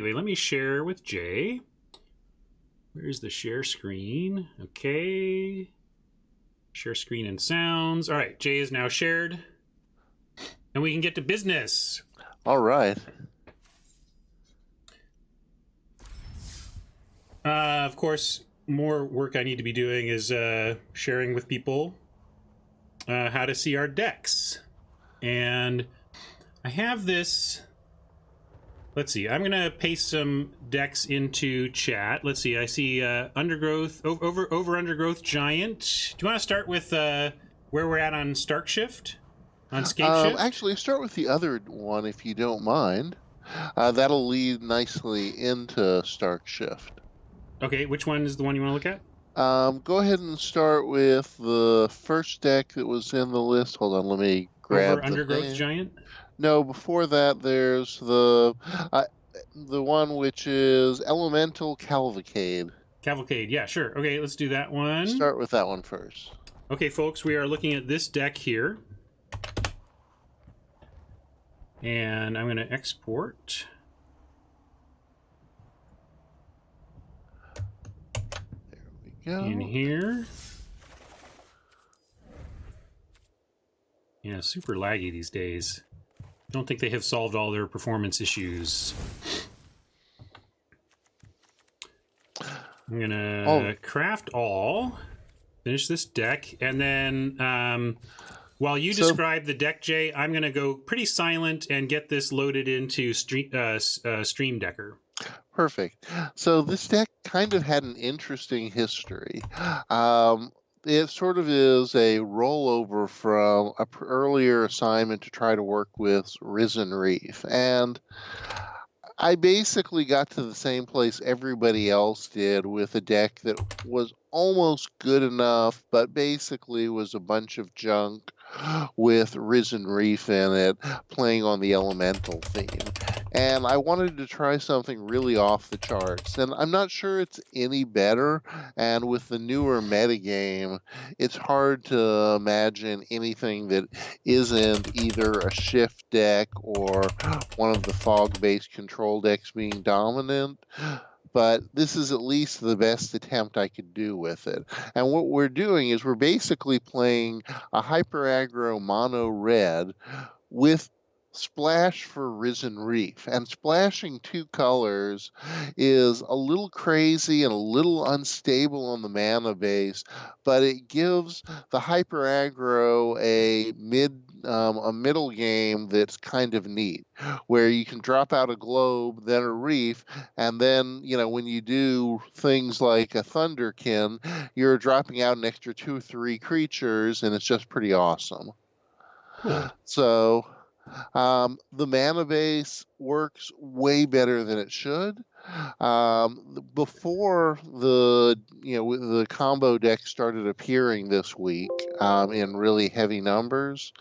Anyway, let me share with Jay. Where's the share screen? Okay. Share screen and sounds. All right, Jay is now shared. And we can get to business. All right. Of course, more work I need to be doing is sharing with people how to see our decks. And I have this. Let's see. I'm gonna paste some decks into chat. Let's see. I see Undergrowth over Undergrowth Giant. Do you want to start with where we're at on Stark Shift, on Scape Shift? Actually, start with the other one if you don't mind. That'll lead nicely into Stark Shift. Okay, which one is the one you want to look at? Go ahead and start with the first deck that was in the list. Hold on, let me grab Over Undergrowth name. Giant. No, before that, there's the one which is Elemental Cavalcade. Cavalcade. Yeah, sure. Okay, let's do that one. Start with that one first. Okay, folks, we are looking at this deck here. And I'm going to export. There we go. In here. Yeah, super laggy these days. Don't think they have solved all their performance issues. I'm gonna craft all, finish this deck, and then while you describe the deck, Jay, I'm gonna go pretty silent and get this loaded into Stream Decker. Perfect. So this deck kind of had an interesting history. It sort of is a rollover from an earlier assignment to try to work with Risen Reef. And I basically got to the same place everybody else did with a deck that was almost good enough, but basically was a bunch of junk with Risen Reef in it, playing on the elemental theme. And I wanted to try something really off the charts. And I'm not sure it's any better. And with the newer metagame, it's hard to imagine anything that isn't either a shift deck or one of the fog-based control decks being dominant. But this is at least the best attempt I could do with it. And what we're doing is we're basically playing a hyper aggro mono red with splash for Risen Reef. And splashing two colors is a little crazy and a little unstable on the mana base, but it gives the hyper aggro a middle game that's kind of neat, where you can drop out a globe, then a reef, and then, when you do things like a Thunderkin, you're dropping out an extra 2 or 3 creatures, and it's just pretty awesome. Cool. So the mana base works way better than it should. Before the combo deck started appearing this week in really heavy numbers,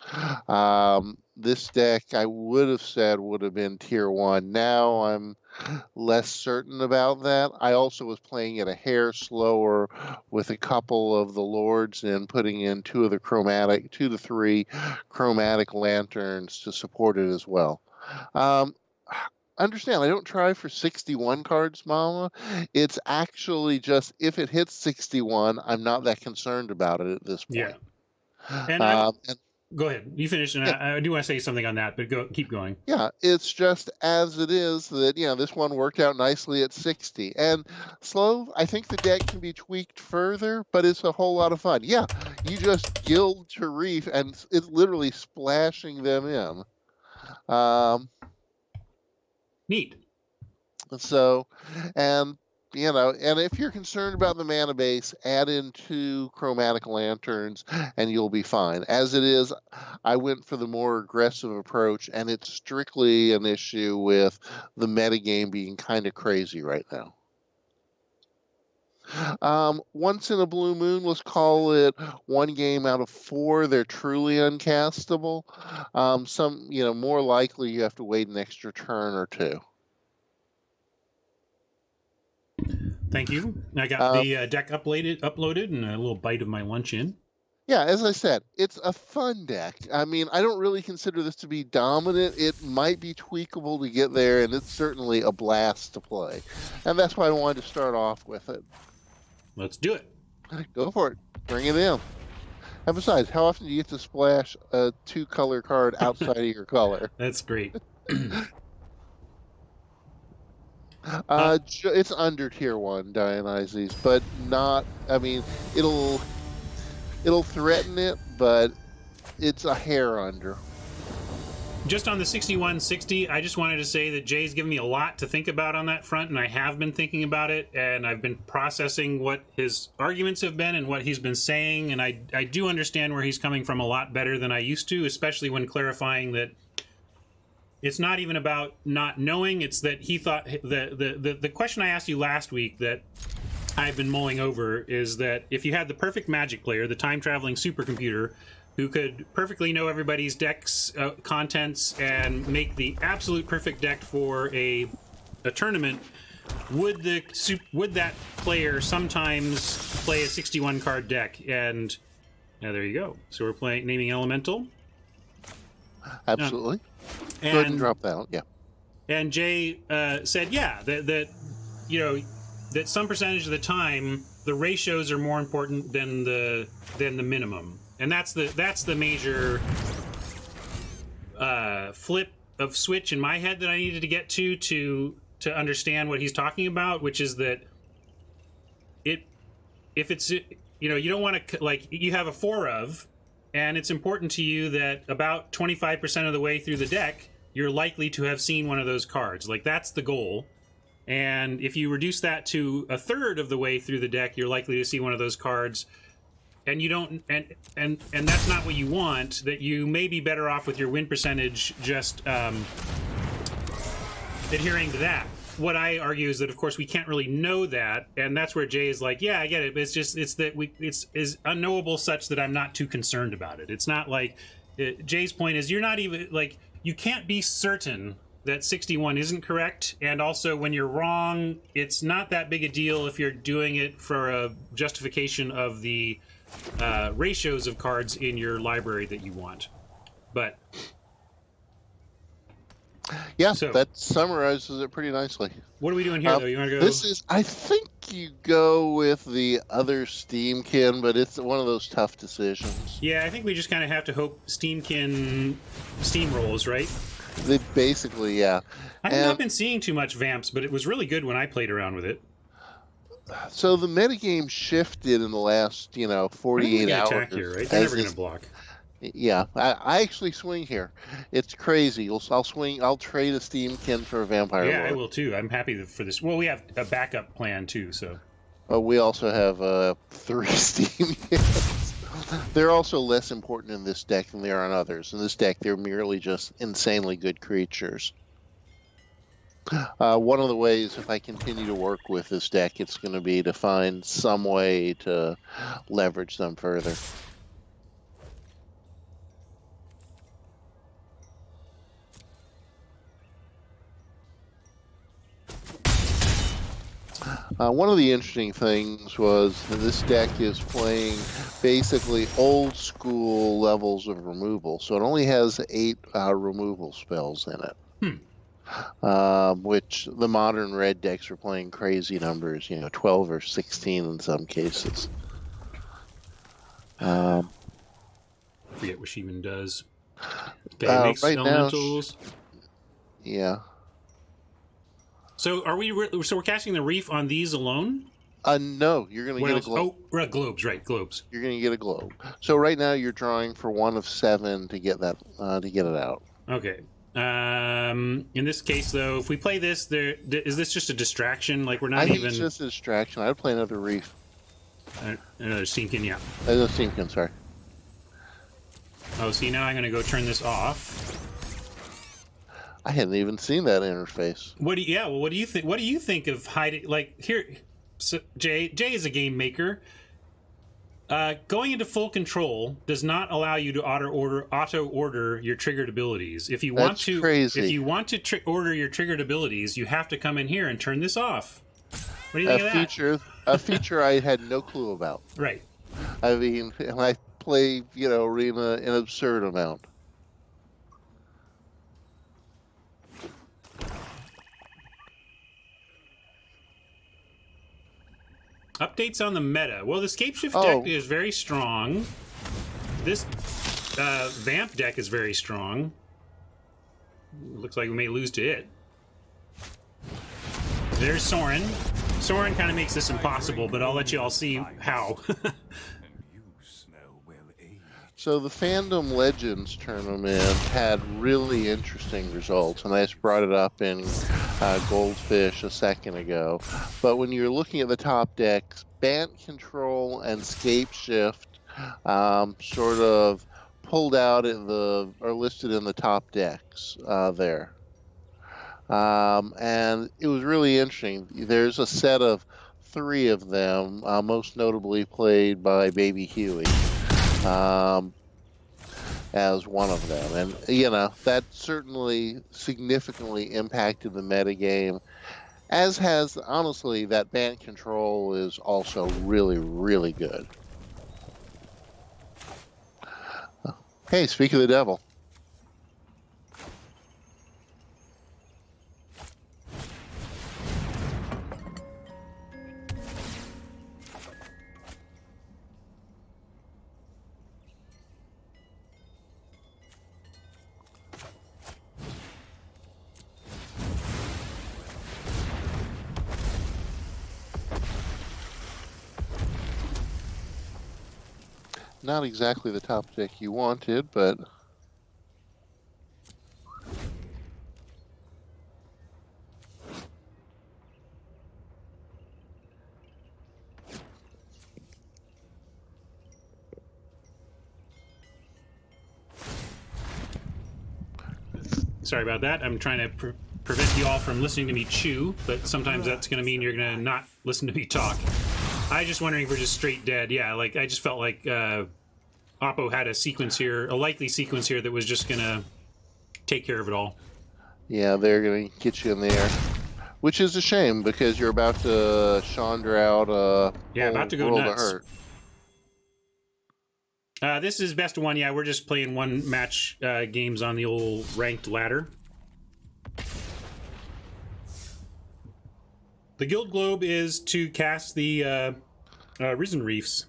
this deck I would have said would have been tier 1. Now I'm less certain about that. I also was playing it a hair slower with a couple of the lords and putting in 2 to 3 chromatic lanterns to support it as well. Understand, I don't try for 61 cards, Mama. It's actually just if it hits 61, I'm not that concerned about it at this point. Yeah. And go ahead. You finish, and I do want to say something on that, but keep going. Yeah, it's just as it is that, this one worked out nicely at 60. And Slow, I think the deck can be tweaked further, but it's a whole lot of fun. Yeah, you just gild to Reef, and it's literally splashing them in. Neat. So, and if you're concerned about the mana base, add in 2 chromatic lanterns and you'll be fine. As it is, I went for the more aggressive approach, and it's strictly an issue with the metagame being kind of crazy right now. Once in a blue moon, let's call it 1 game out of 4, they're truly uncastable. Some, more likely you have to wait an extra turn or 2. Thank you. I got the deck uploaded and a little bite of my lunch in. Yeah, as I said, it's a fun deck. I mean, I don't really consider this to be dominant. It might be tweakable to get there, and it's certainly a blast to play. And that's why I wanted to start off with it. Let's do it. Go for it. Bring it in. And besides, how often do you get to splash a 2-color card outside of your color? That's great. It's under tier 1, Dionysus, but not. I mean, it'll threaten it, but it's a hair under. Just on the 6160, I just wanted to say that Jay's given me a lot to think about on that front, and I have been thinking about it, and I've been processing what his arguments have been and what he's been saying, and I do understand where he's coming from a lot better than I used to, especially when clarifying that it's not even about not knowing, it's that he thought... The question I asked you last week that I've been mulling over is that if you had the perfect Magic player, the time-traveling supercomputer, who could perfectly know everybody's deck's contents and make the absolute perfect deck for a tournament, would that player sometimes play a 61 card deck? And yeah, there you go. So we're naming Elemental. Absolutely. Go ahead and drop that. Yeah. And Jay said, yeah, that that some percentage of the time the ratios are more important than the minimum. And that's the major flip of switch in my head that I needed to get to understand what he's talking about, which is that if it's you don't want to, like, you have a 4 of, and it's important to you that about 25% of the way through the deck you're likely to have seen one of those cards. Like, that's the goal. And if you reduce that to a third of the way through the deck, you're likely to see one of those cards. And you don't, and that's not what you want. That you may be better off with your win percentage just adhering to that. What I argue is that, of course, we can't really know that, and that's where Jay is like, yeah, I get it. But it's that it's unknowable such that I'm not too concerned about it. It's not like Jay's point is you're not even like, you can't be certain that 61 isn't correct, and also when you're wrong, it's not that big a deal if you're doing it for a justification of the ratios of cards in your library that you want. But yeah, so that summarizes it pretty nicely. What are we doing here, though? You want to go? I think you go with the other Steamkin, but it's one of those tough decisions. Yeah, I think we just kind of have to hope Steamkin steamrolls, right? They basically, yeah. I've not been seeing too much Vamps, but it was really good when I played around with it. So the metagame shifted in the last, 48 hours. Attack here, right? They're never going to block. Yeah, I actually swing here. It's crazy. I'll swing. I'll trade a Steamkin for a Vampire Lord. Yeah, I will too. I'm happy for this. Well, we have a backup plan too, so. We also have 3 Steamkins. They're also less important in this deck than they are on others. In this deck, they're merely just insanely good creatures. One of the ways, if I continue to work with this deck, it's going to be to find some way to leverage them further. One of the interesting things was that this deck is playing basically old school levels of removal. So it only has 8 removal spells in it. Which the modern red decks are playing crazy numbers, 12 or 16 in some cases. I forget what she even does. Okay, makes right elementals. Now, yeah. So we're casting the Reef on these alone? No, you're going to get a globe. Oh, right, globes, right, globes. You're going to get a globe. So right now you're drawing for 1 of 7 to get that to get it out. Okay. In this case, though, if we play this, is this just a distraction? Like, we're not even... it's just a distraction. I would play another Reef. Another Steamkin, yeah. Another Steamkin, sorry. Oh, see, now I'm going to go turn this off. I hadn't even seen that interface. What do you think? What do you think of hiding? Like, here, so Jay is a game maker. Going into full control does not allow you to auto order your triggered abilities. If you want to, crazy. If you want to order your triggered abilities, you have to come in here and turn this off. What do you think of that? A feature I had no clue about. Right. I mean, when I play, Arena an absurd amount. Updates on the meta. Well, the Scapeshift deck is very strong. This Vamp deck is very strong. Looks like we may lose to it. There's Soren. Soren kind of makes this impossible, but I'll let you all see how. So the Fandom Legends tournament had really interesting results, and I just brought it up in Goldfish a second ago. But when you're looking at the top decks, Bant Control and Scapeshift sort of pulled out are listed in the top decks there. And it was really interesting. There's a set of 3 of them, most notably played by Baby Huey. As one of them. And, that certainly significantly impacted the metagame, as has, honestly, that Bant Control is also really, really good. Hey, speak of the devil. Not exactly the top deck you wanted, but Sorry about that. I'm trying to prevent you all from listening to me chew, but sometimes that's going to mean you're going to not listen to me talk. I just wondering if we're just straight dead. Yeah, like I just felt like Oppo had a sequence here, a likely sequence here that was just going to take care of it all. Yeah, they're going to get you in the air. Which is a shame, because you're about to Chandra out about to go World nuts. of Hurt. This is best of one. Yeah, we're just playing one match games on the old ranked ladder. The Guild Globe is to cast the Risen Reefs.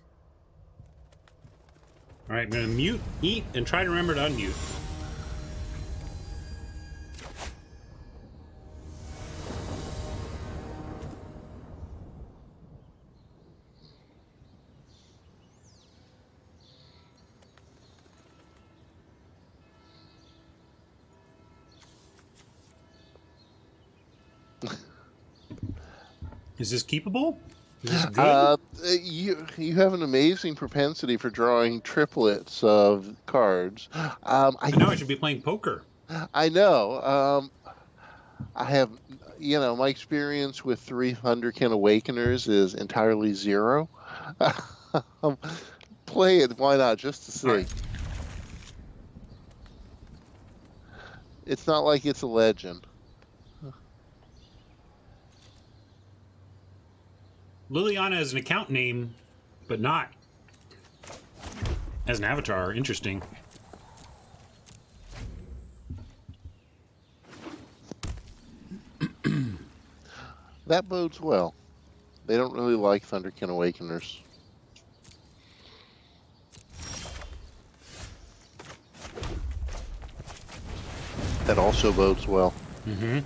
All right, I'm going to mute, eat, and try to remember to unmute. Is this keepable? Is this good? You have an amazing propensity for drawing triplets of cards. I know I should be playing poker. I know. I have, my experience with 3 Thunderkin Awakeners is entirely 0. Play it, why not, just to see. Right. It's not like it's a legend. Liliana is an account name, but not as an avatar. Interesting. That bodes well. They don't really like Thunderkin Awakeners. That also bodes well. Mm-hmm.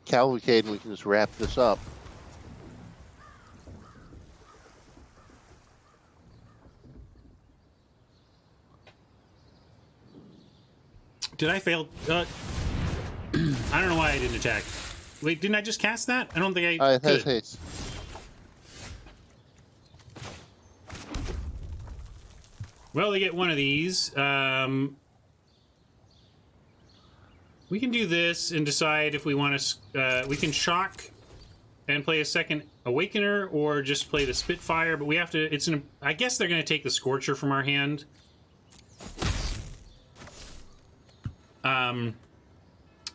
Cavalcade, and we can just wrap this up. Did I fail? I don't know why I didn't attack. Wait, didn't I just cast that? I don't think I It has could. haste. Well, they get one of these. We can do this and decide if we want to... we can shock and play a second Awakener, or just play the Spitfire, but we have to... I guess they're going to take the Scorcher from our hand.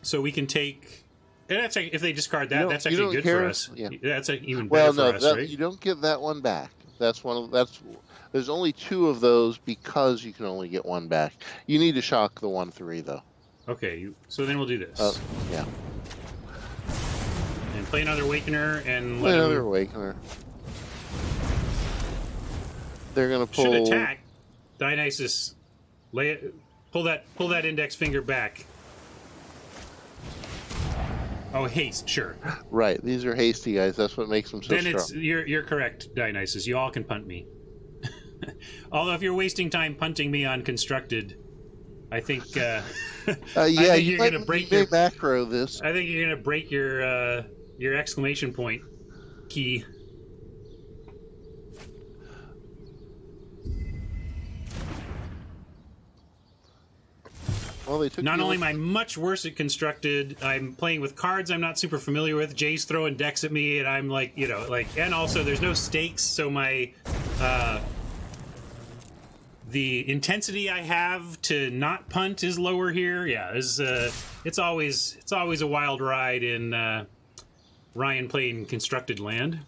So we can take... That's if they discard that, that's actually good for us. Yeah. That's even better for us, right? You don't get that one back. That's one of that's. There's only 2 of those because you can only get 1 back. You need to shock the 1/3 though. Okay, so then we'll do this. Yeah. And play another Awakener and Play let another him... Awakener. They're gonna pull. Should attack. Dionysus, pull that index finger back. Oh, haste, sure. Right, these are hasty guys. That's what makes them so Then strong. you're correct, Dionysus. You all can punt me. Although if you're wasting time punting me on constructed, I think Yeah, I think you you're might gonna break your macro this. I think you're gonna break your exclamation point key. Well, they took Not only am I much worse at constructed, I'm playing with cards I'm not super familiar with. Jay's throwing decks at me, and I'm like, and also there's no stakes, so my the intensity I have to not punt is lower here. Yeah, it's always a wild ride in Ryan playing constructed land.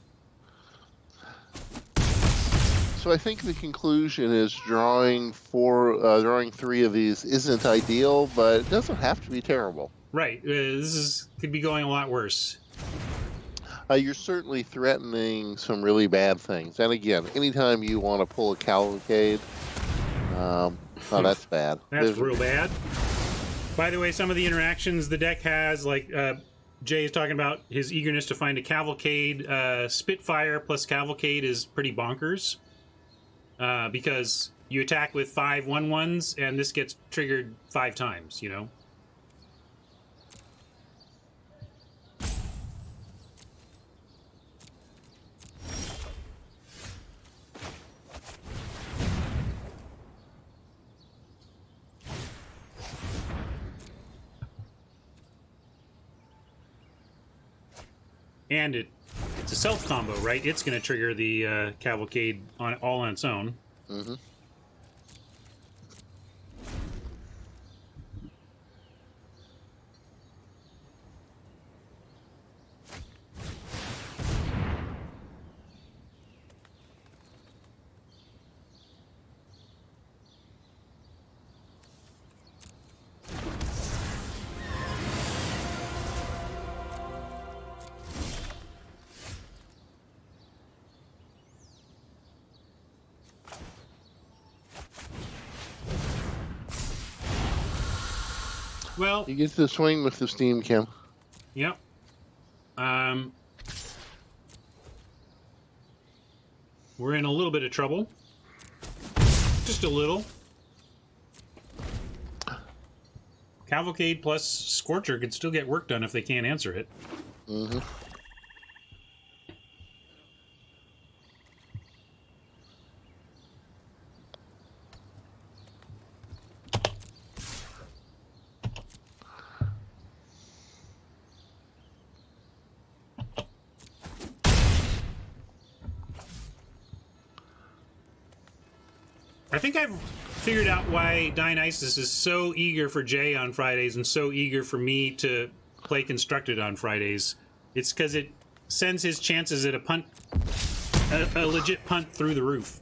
So I think the conclusion is drawing 3 of these isn't ideal, but it doesn't have to be terrible. Right. Could be going a lot worse. You're certainly threatening some really bad things. And again, anytime you want to pull a cavalcade, that's bad. That's real bad. By the way, some of the interactions the deck has, like Jay is talking about his eagerness to find a cavalcade. Spitfire plus cavalcade is pretty bonkers. Because you attack with 5 1/1s, and this gets triggered 5 times, And it's a self combo, right? It's going to trigger the cavalcade all on its own. Mm-hmm. Well, You get to swing with the steam chem. Yep. We're in a little bit of trouble. Just a little. Cavalcade plus Scorcher could still get work done if they can't answer it. Mm-hmm. I think I've figured out why Dionysus is so eager for Jay on Fridays and so eager for me to play constructed on Fridays. It's because it sends his chances at a legit punt through the roof.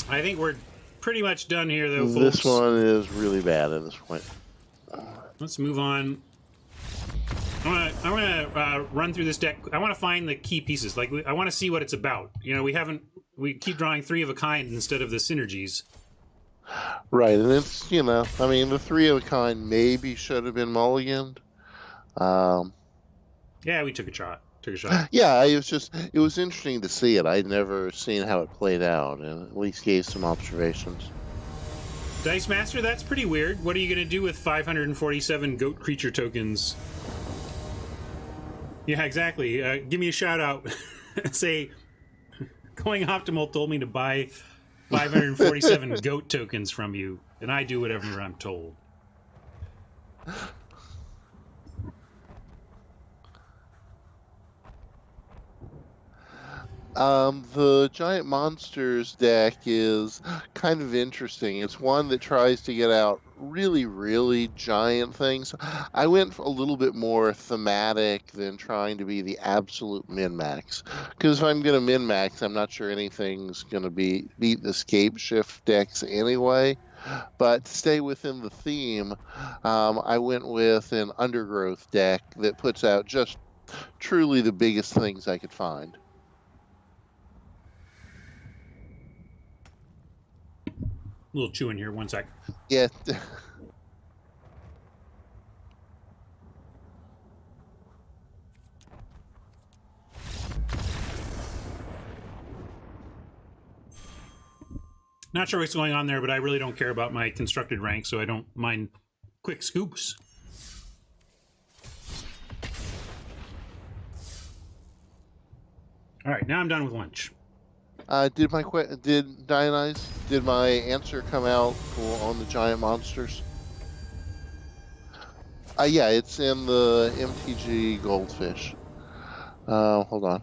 I think we're pretty much done here, though, folks. This one is really bad at this point. Let's move on. I want to run through this deck. I want to find the key pieces. Like, I want to see what it's about. We keep drawing 3 of a kind instead of the synergies. Right, and it's, the 3 of a kind maybe should have been mulliganed. Yeah, we took a shot. Yeah, it was interesting to see it. I'd never seen how it played out, and at least gave some observations. Dice Master, that's pretty weird. What are you going to do with 547 goat creature tokens? Yeah, exactly. Give me a shout out. Say, Going Optimal told me to buy 547 goat tokens from you, and I do whatever I'm told. The Giant Monsters deck is kind of interesting. It's one that tries to get out really, really giant things. I went a little bit more thematic than trying to be the absolute min-max. Because if I'm going to min-max, I'm not sure anything's going to beat the scape shift decks anyway. But to stay within the theme, I went with an undergrowth deck that puts out just truly the biggest things I could find. A little chewing here, one sec. Yeah. Not sure what's going on there, but I really don't care about my constructed rank, so I don't mind quick scoops. All right, now I'm done with lunch. Did Dionyse, did my answer come out on the giant monsters? Yeah, it's in the MTG Goldfish. Hold on.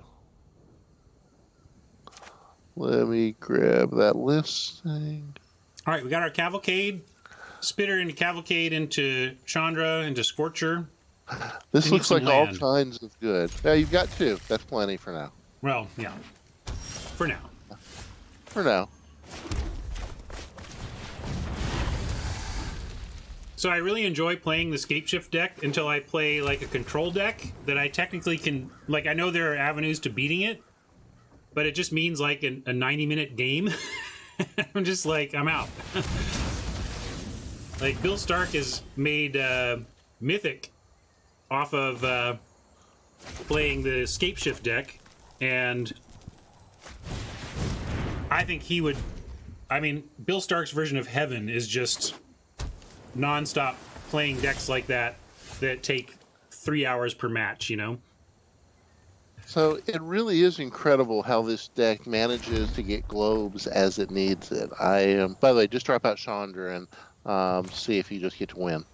Let me grab that listing. All right, we got our Cavalcade. Spitter into Cavalcade into Chandra into Scorcher. This looks like all kinds of good. Yeah, you've got two. That's plenty for now. Well, yeah. For now. For now. So I really enjoy playing the Scapeshift deck until I play like a control deck that I technically can, like, I know there are avenues to beating it, but it just means like a 90-minute game. I'm just like, I'm out. Like, Bill Stark has made Mythic off of playing the Scapeshift deck, and I think he would, I mean, Bill Stark's version of heaven is just non-stop playing decks like that take 3 hours per match, you know? So it really is incredible how this deck manages to get globes as it needs it. By the way, just drop out Chandra and see if you just get to win.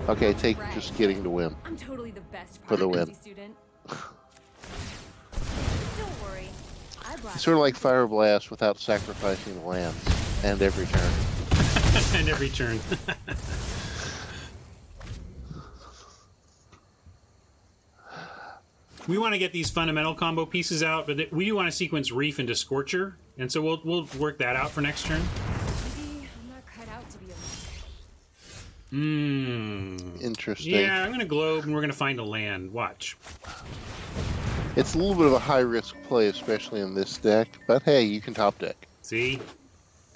Okay, take just getting to win. I'm totally the best for the win. Student. Don't worry. It's sort of like Fire Blast without sacrificing the lands, and every turn. And every turn. We want to get these fundamental combo pieces out, but we do want to sequence Reef into Scorcher, and so we'll work that out for next turn. Maybe I'm not cut out to be a Interesting. Yeah, I'm going to Globe, and we're going to find a land. Watch. It's a little bit of a high-risk play, especially in this deck, but hey, you can top deck. See?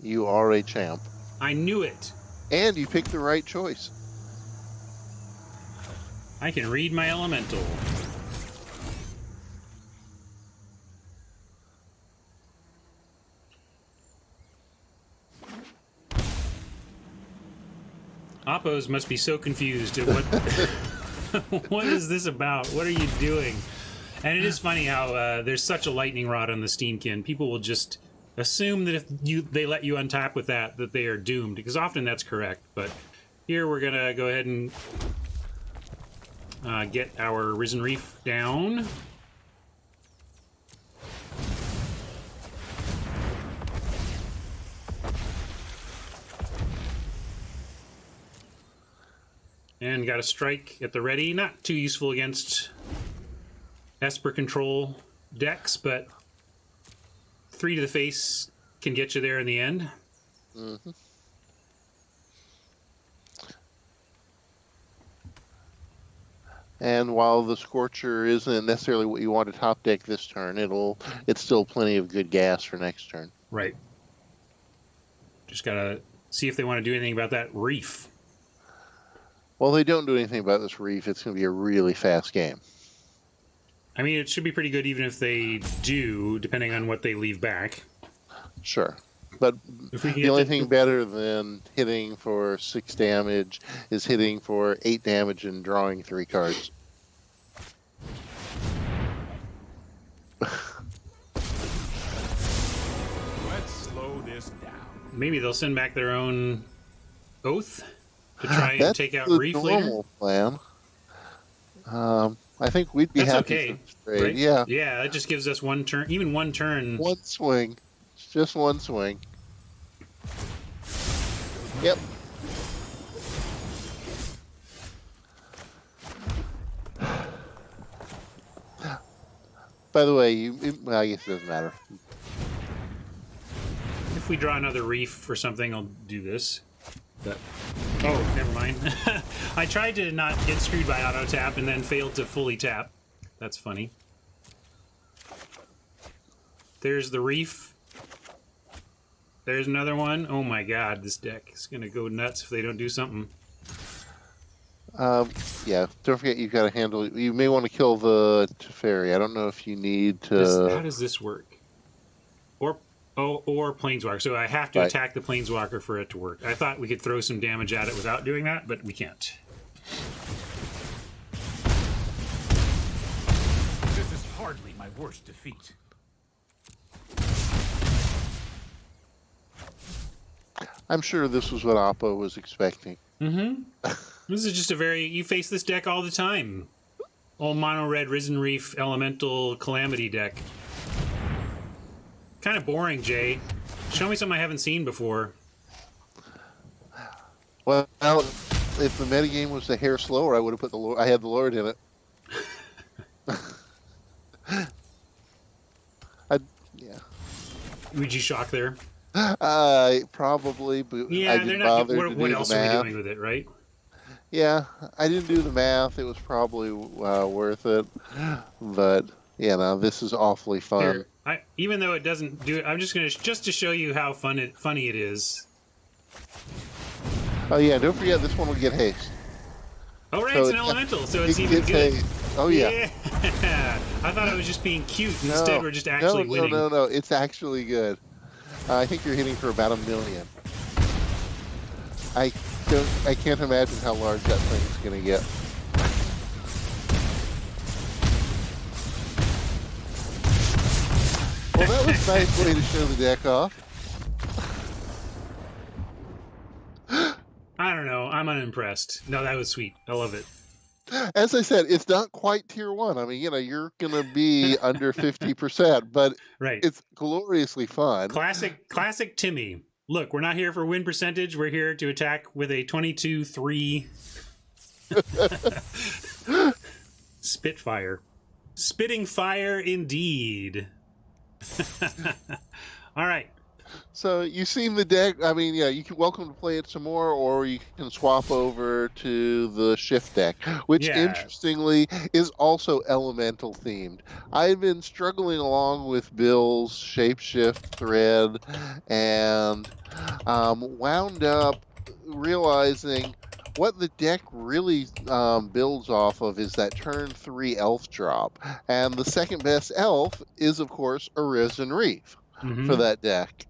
You are a champ. I knew it. And you picked the right choice. I can read my elemental. Oppos must be so confused at what what is this about? What are you doing? And it is funny how there's such a lightning rod on the Steamkin. People will just assume that if they let you untap with that they are doomed, because often that's correct. But here we're gonna go ahead and get our Risen Reef down. And got a strike at the ready. Not too useful against Esper control decks, but 3 to the face can get you there in the end. Mm-hmm. And while the Scorcher isn't necessarily what you want to top deck this turn, it's still plenty of good gas for next turn. Right. Just gotta see if they want to do anything about that Reef. Well, they don't do anything about this Reef. It's going to be a really fast game. I mean, it should be pretty good even if they do, depending on what they leave back. Sure. But the only thing better than hitting for 6 damage is hitting for 8 damage and drawing 3 cards. Let's slow this down. Maybe they'll send back their own Oath to try and take out Reef later. That's the normal plan. I think we'd be happy okay, for this trade. right? Yeah. Yeah, that just gives us one turn, even one turn. One swing. It's just one swing. Yep. By the way, well, I guess it doesn't matter. If we draw another reef or something, I'll do this. But, oh, never mind. I tried to not get screwed by auto tap and then failed to fully tap. That's funny. There's the reef. There's another one. Oh my god, this deck is going to go nuts if they don't do something. Yeah, don't forget you've got to handle. You may want to kill the Teferi. I don't know if you need to. How does this work? Or Planeswalker. So I have to attack the Planeswalker for it to work. I thought we could throw some damage at it without doing that, but we can't. This is hardly my worst defeat. I'm sure this was what Oppo was expecting. Mm-hmm. This is just a very... You face this deck all the time. Old mono red Risen Reef Elemental Calamity deck. Kind of boring, Jay. Show me something I haven't seen before. Well, if the metagame was a hair slower, I would have put I had the Lord in it. Yeah. Would you shock there? Probably, but Yeah, I didn't they're not. bother to What do else the are we math. doing with it, right? Yeah, I didn't do the math. It was probably worth it, but you know, this is awfully fun. Here, even though it doesn't do it, I'm just gonna to show you how funny it is. Oh yeah, don't forget this one will get haste. Oh right, So it's an elemental, so it's even good. Haste. Oh yeah. I thought it was just being cute. Instead, we're just actually winning. No. It's actually good. I think you're hitting for about 1 million. I can't imagine how large that thing's going to get. Well, that was a nice way to show the deck off. I don't know. I'm unimpressed. No, that was sweet. I love it. As I said, it's not quite tier 1. I mean, you know, you're going to be under 50%, but it's gloriously fun. Classic Timmy. Look, we're not here for win percentage. We're here to attack with a 22-3 Spitfire. Spitting fire indeed. All right. So you've seen the deck. I mean, yeah, you can welcome to play it some more, or you can swap over to the shift deck, which interestingly is also elemental themed. I've been struggling along with Bill's shapeshift thread, and wound up realizing what the deck really builds off of is that turn 3 elf drop, and the second best elf is, of course, a Risen Reef for that deck.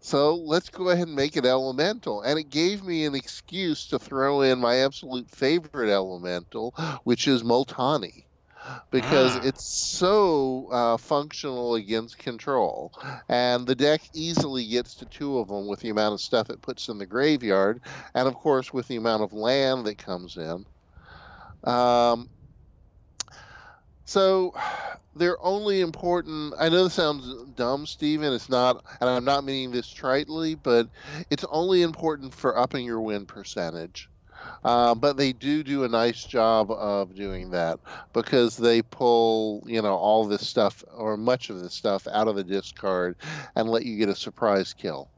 So let's go ahead and make it elemental. And it gave me an excuse to throw in my absolute favorite elemental, which is Multani, because it's so functional against control. And the deck easily gets to 2 of them with the amount of stuff it puts in the graveyard, and of course with the amount of land that comes in. So they're only important. I know this sounds dumb, Steven. It's not, and I'm not meaning this tritely, but it's only important for upping your win percentage. But they do a nice job of doing that because they pull, you know, all this stuff or much of this stuff out of the discard and let you get a surprise kill.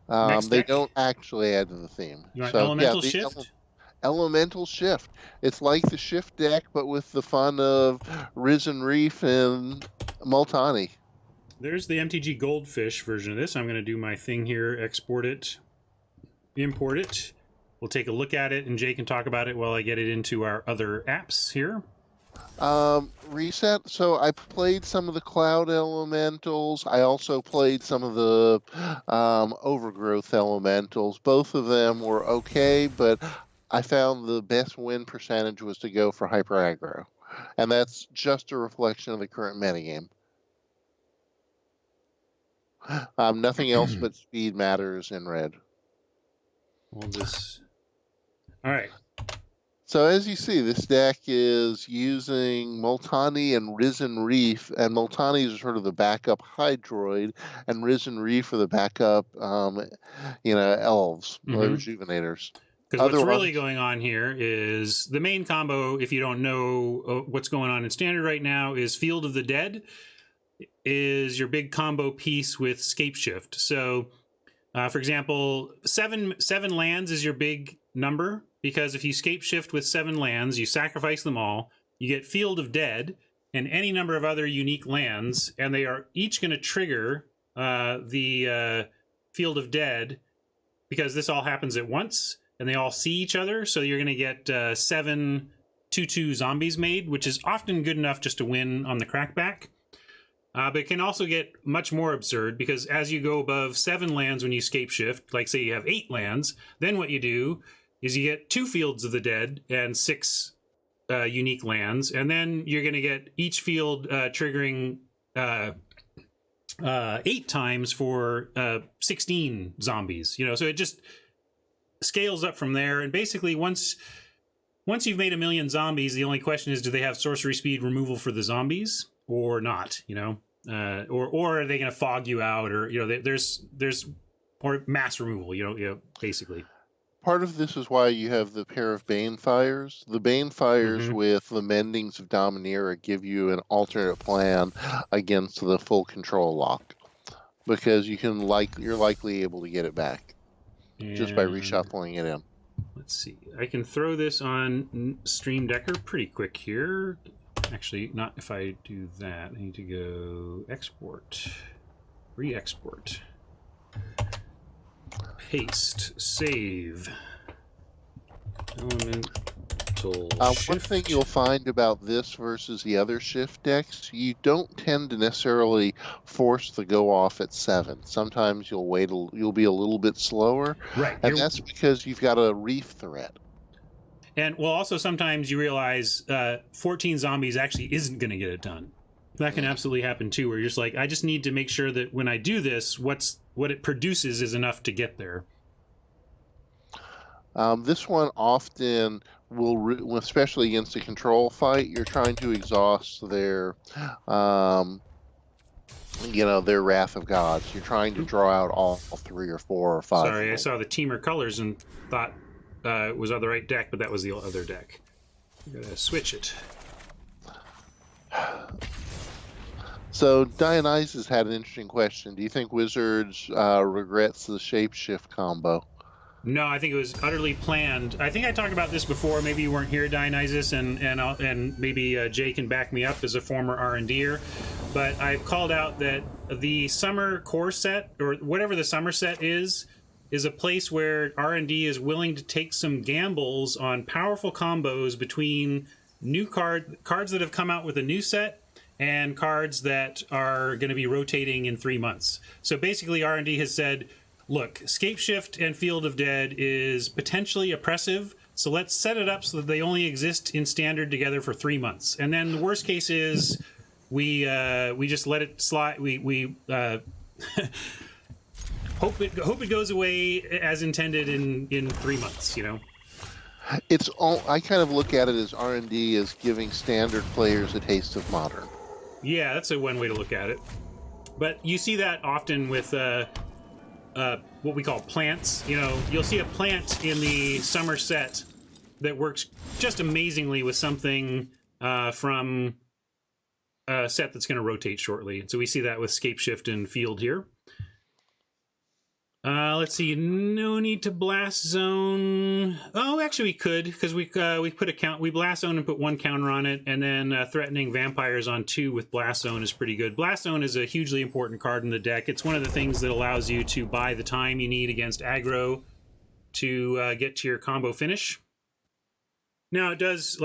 They don't actually add to the theme. You want elemental shift? Elemental shift. It's like the shift deck, but with the fun of Risen Reef and Multani. There's the MTG Goldfish version of this. I'm going to do my thing here, export it, import it. We'll take a look at it, and Jay can talk about it while I get it into our other apps here. Reset. So I played some of the Cloud Elementals. I also played some of the Overgrowth Elementals. Both of them were okay, but I found the best win percentage was to go for Hyper Aggro. And that's just a reflection of the current metagame. Nothing else but speed matters in red. All right. So as you see, this deck is using Multani and Risen Reef, and Multani is sort of the backup Hydroid, and Risen Reef are the backup, elves, the Rejuvenators. Because what's really going on here is the main combo, if you don't know what's going on in Standard right now, is Field of the Dead is your big combo piece with Scape Shift. So, for example, seven lands is your big number, because if you Scape Shift with 7 lands, you sacrifice them all, you get Field of Dead and any number of other unique lands, and they are each going to trigger the Field of Dead, because this all happens at once. And they all see each other, so you're going to get 7 2/2 zombies made, which is often good enough just to win on the crackback. But it can also get much more absurd, because as you go above 7 lands when you Scape Shift, like say you have 8 lands, then what you do is you get 2 Fields of the Dead and 6 unique lands, and then you're going to get each field triggering 8 times for 16 zombies. So it just scales up from there, and basically once you've made 1 million zombies, the only question is, do they have sorcery speed removal for the zombies or not? Or are they going to fog you out, or there's or mass removal? Basically. Part of this is why you have the pair of Banefires. The Banefires with the Mendings of Dominaria give you an alternate plan against the full control lock, because you're likely able to get it back. Just by reshuffling it in. Let's see. I can throw this on Stream Decker pretty quick here. Actually, not if I do that. I need to go export. Re-export. Paste. Save. Elemental shift. One thing you'll find about this versus the other shift decks, you don't tend to necessarily force the go off at 7. Sometimes you'll be a little bit slower, right? And that's because you've got a reef threat. And also sometimes you realize 14 zombies actually isn't going to get it done. That can absolutely happen too, where you're just like, I just need to make sure that when I do this, what it produces is enough to get there. This one often will, especially against a control fight, you're trying to exhaust their, their Wrath of Gods. You're trying to draw out all 3 or 4 or 5. Sorry, I saw the Teamer colors and thought it was on the right deck, but that was the other deck. I'm gonna switch it. So Dionysus had an interesting question. Do you think Wizards regrets the shapeshift combo? No, I think it was utterly planned. I think I talked about this before. Maybe you weren't here, Dionysus, and maybe Jay can back me up as a former R&D'er. But I've called out that the summer core set, or whatever the summer set is a place where R&D is willing to take some gambles on powerful combos between new cards that have come out with a new set and cards that are going to be rotating in 3 months. So basically, R&D has said, look, Scape Shift and Field of Dead is potentially oppressive, so let's set it up so that they only exist in Standard together for 3 months. And then the worst case is we just let it slide. We hope it goes away as intended in 3 months. It's all. I kind of look at it as R&D as giving Standard players a taste of Modern. Yeah, that's one way to look at it. But you see that often with what we call plants. You'll see a plant in the summer set that works just amazingly with something from a set that's going to rotate shortly. So we see that with Scape Shift and Field here. Let's see. No need to blast zone. Oh, actually, we could, because we put a count. We blast zone and put 1 counter on it, and then threatening vampires on 2 with blast zone is pretty good. Blast zone is a hugely important card in the deck. It's one of the things that allows you to buy the time you need against aggro to get to your combo finish. Now it does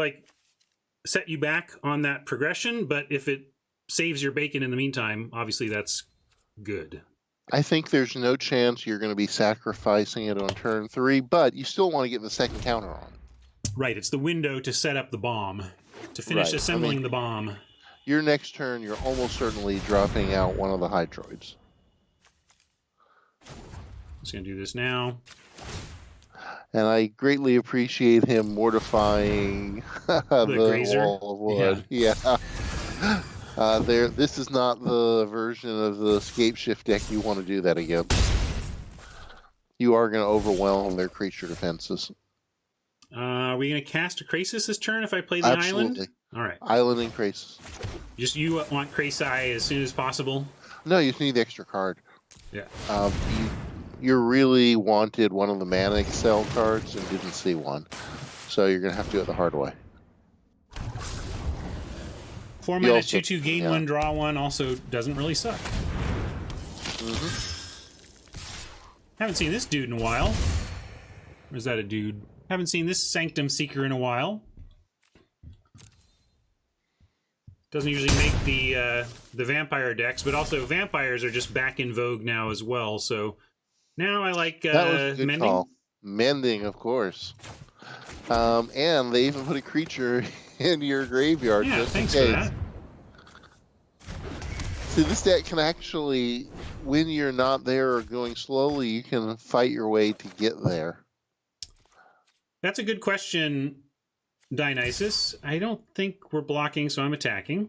set you back on that progression, but if it saves your bacon in the meantime, obviously that's good. I think there's no chance you're going to be sacrificing it on turn 3, but you still want to get the second counter on it. Right, it's the window to set up the bomb, to finish assembling the bomb. Your next turn, you're almost certainly dropping out one of the Hydroids. Just going to do this now. And I greatly appreciate him mortifying the grazer? wall of wood. Yeah. This is not the version of the escape shift deck you want to do that again. You are going to overwhelm their creature defenses. Are we going to cast a Krasis this turn if I play the Absolutely. island? All right. Island and Krasis. Just you want Krasi as soon as possible? No, you just need the extra card. Yeah. You really wanted one of the mana excel cards and didn't see one. So you're going to have to do it the hard way. 4 mana, 2/2, gain 1, draw 1 also doesn't really suck. Haven't seen this dude in a while. Or is that a dude? Haven't seen this Sanctum Seeker in a while. Doesn't usually make the vampire decks, but also vampires are just back in vogue now as well. So now I like that was a good mending. Call. Mending, of course. And they even put a creature in your graveyard. Yeah, just thanks in for case. that. See, this deck can actually, when you're not there or going slowly, you can fight your way to get there. That's a good question, Dionysus. I don't think we're blocking, so I'm attacking.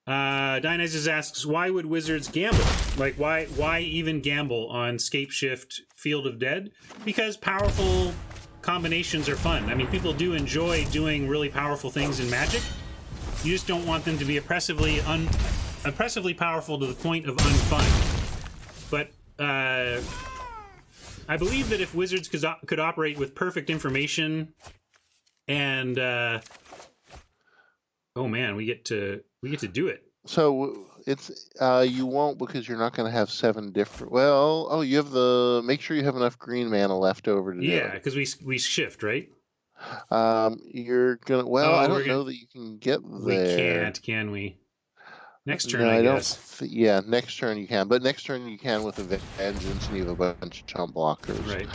Dionysus asks, why would wizards gamble? Like, why even gamble on Scape Shift Field of Dead? Because powerful combinations are fun. I mean, people do enjoy doing really powerful things in Magic. You just don't want them to be oppressively powerful to the point of unfun. But I believe that if wizards could operate with perfect information and oh man, we get to do it. So it's you won't, because you're not going to have 7 different. Well, oh, you have the. Make sure you have enough green mana left over to do it. Yeah, because we shift, right? You're gonna. Well, I don't know that you can get there. We can't, can we? Next turn, No, I guess. Yeah, next turn you can, but next turn you can with a vengeance, and you have a bunch of chump blockers. Right,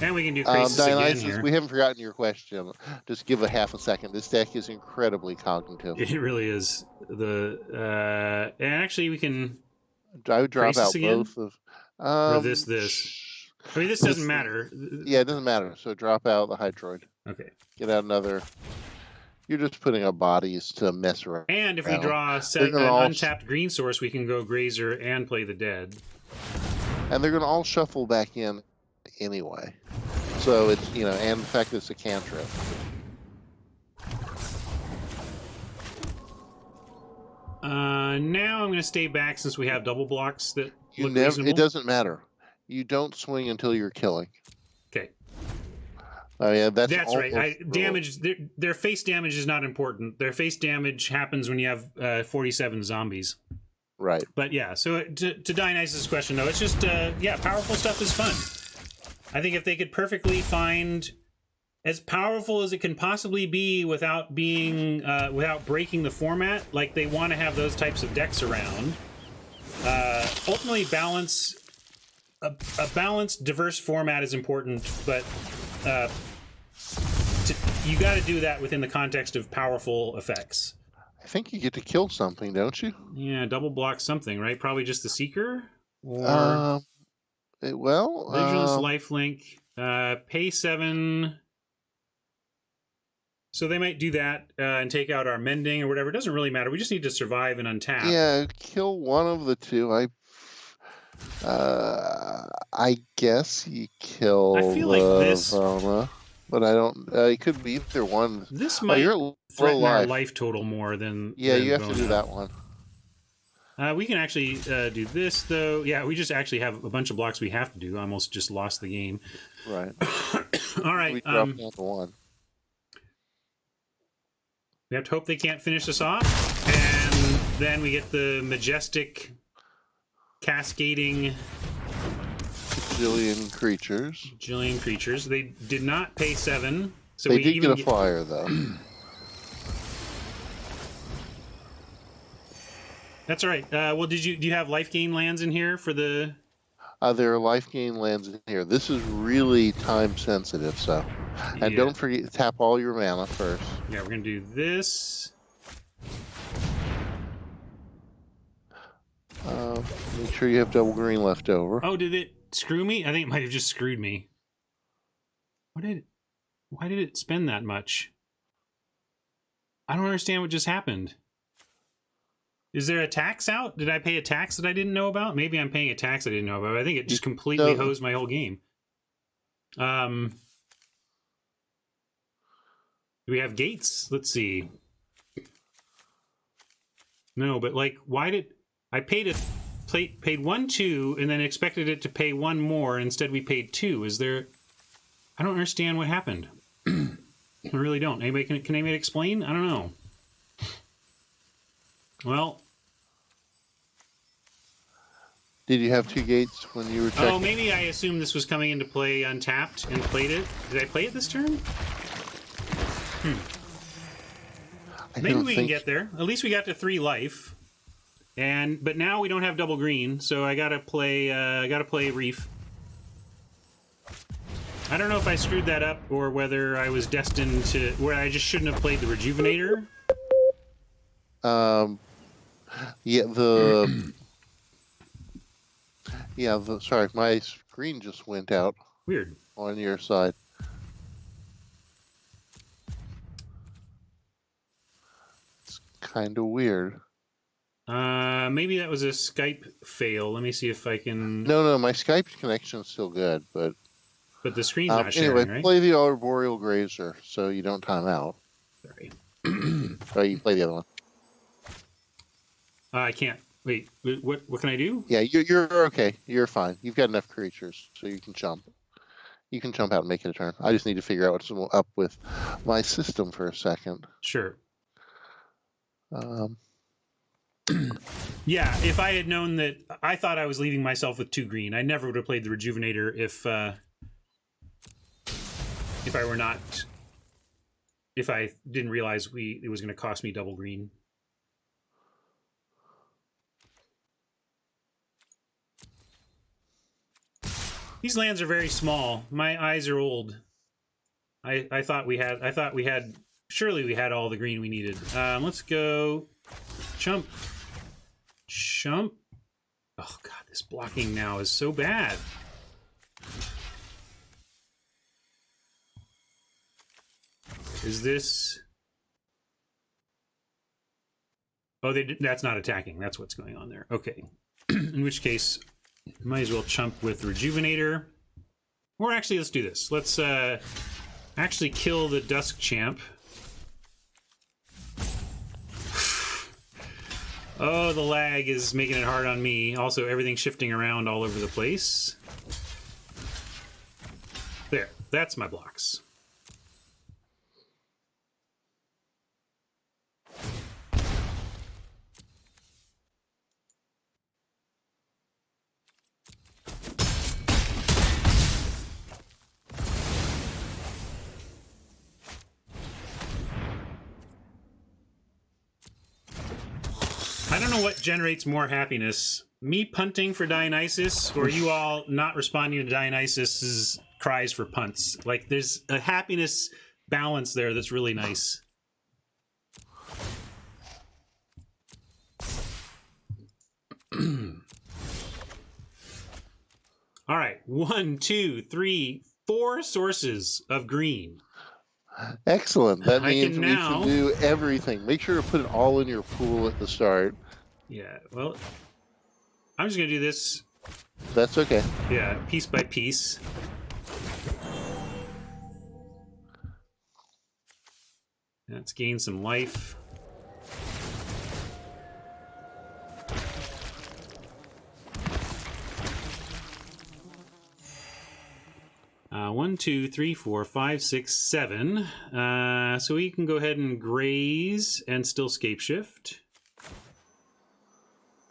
and we can do Krasis again here. We haven't forgotten your question. Just give a half a second. This deck is incredibly cognitive. It really is. And actually, we can. I would drop Krasis out again? both of. Or this. I mean, this doesn't matter. Yeah, it doesn't matter. So drop out the Hydroid. Okay. Get out another. You're just putting up bodies to mess around. And if we draw an untapped green source, we can go Grazer and play the dead. And they're going to all shuffle back in anyway. So it's, and the fact that it's a cantrip. Now I'm going to stay back since we have double blocks that look reasonable. It doesn't matter. You don't swing until you're killing. Okay. Oh yeah, that's right. Damage. Their face damage is not important. Their face damage happens when you have 47 zombies. Right. But yeah, so to Dionysus' question though, it's just powerful stuff is fun. I think if they could perfectly find as powerful as it can possibly be without being without breaking the format, like they want to have those types of decks around. Ultimately, a balanced, diverse format is important, but you got to do that within the context of powerful effects. I think you get to kill something, don't you? Yeah, double block something, right? Probably just the Seeker? Or Vigilance, Lifelink, pay 7. So they might do that and take out our Mending or whatever. It doesn't really matter. We just need to survive and untap. Yeah, kill one of the two. I guess you kill like this. Vona, but I don't. It could be either one. This might threaten our life total more than. Yeah, than you have Vona. to do that one. We can actually do this though. Yeah, we just actually have a bunch of blocks we have to do. I almost just lost the game. Right. All right. We dropped down to 1. We have to hope they can't finish us off, and then we get the majestic, cascading Bajillion creatures. They did not pay 7, so they we did even get a flyer though. That's all right. Well, do you have life gain lands in here for the? There are life gain lands in here. This is really time sensitive, so. And don't forget to tap all your mana first. Yeah, we're going to do this. Make sure you have double green left over. Oh, did it screw me? I think it might have just screwed me. Why did it spend that much? I don't understand what just happened. Is there a tax out? Did I pay a tax that I didn't know about? Maybe I'm paying a tax I didn't know about. I think it just completely hosed my whole game. Do we have gates? Let's see. No, but like, why did I paid 1, 2, and then expected it to pay 1 more? Instead, we paid 2. Is there? I don't understand what happened. I really don't. Anybody can anybody explain? I don't know. Well, did you have 2 gates when you were checking? Oh, maybe I assumed this was coming into play untapped and played it. Did I play it this turn? Maybe we can get there. At least we got to 3 life, but now we don't have double green, so I gotta play Reef. I don't know if I screwed that up or whether I was destined to, where I just shouldn't have played the Rejuvenator. Sorry, my screen just went out. Weird. On your side. It's kind of weird. Maybe that was a Skype fail. Let me see if I can... No, my Skype connection is still good, but the screen's not sharing, anyway, right? play the Arboreal Grazer so you don't time out. Sorry. Or you play the other one. I can't. Wait, what can I do? Yeah, you're okay. You're fine. You've got enough creatures, so you can jump. You can jump out and make it a turn. I just need to figure out what's up with my system for a second. Sure. Yeah, if I had known that, I thought I was leaving myself with 2 green. I never would have played the Rejuvenator if I didn't realize it was going to cost me double green. These lands are very small. My eyes are old. I thought we had surely we had all the green we needed. Let's go chump. Oh god, this blocking now is so bad. Is this? Oh, that's not attacking. That's what's going on there. Okay. In which case, might as well chump with Rejuvenator. Or actually, let's do this. Let's actually kill the Dusk Champ. Oh, the lag is making it hard on me. Also, everything's shifting around all over the place. There, that's my blocks. I don't know what generates more happiness. Me punting for Dionysus, or you all not responding to Dionysus's cries for punts. Like, there's a happiness balance there that's really nice. All right, 1, 2, 3, 4 sources of green. Excellent. That means we can do everything. Make sure to put it all in your pool at the start. Yeah, well, I'm just going to do this. That's okay. Yeah, piece by piece. Let's gain some life. One, 2, 3, 4, 5, 6, 7. So we can go ahead and graze and still scape shift.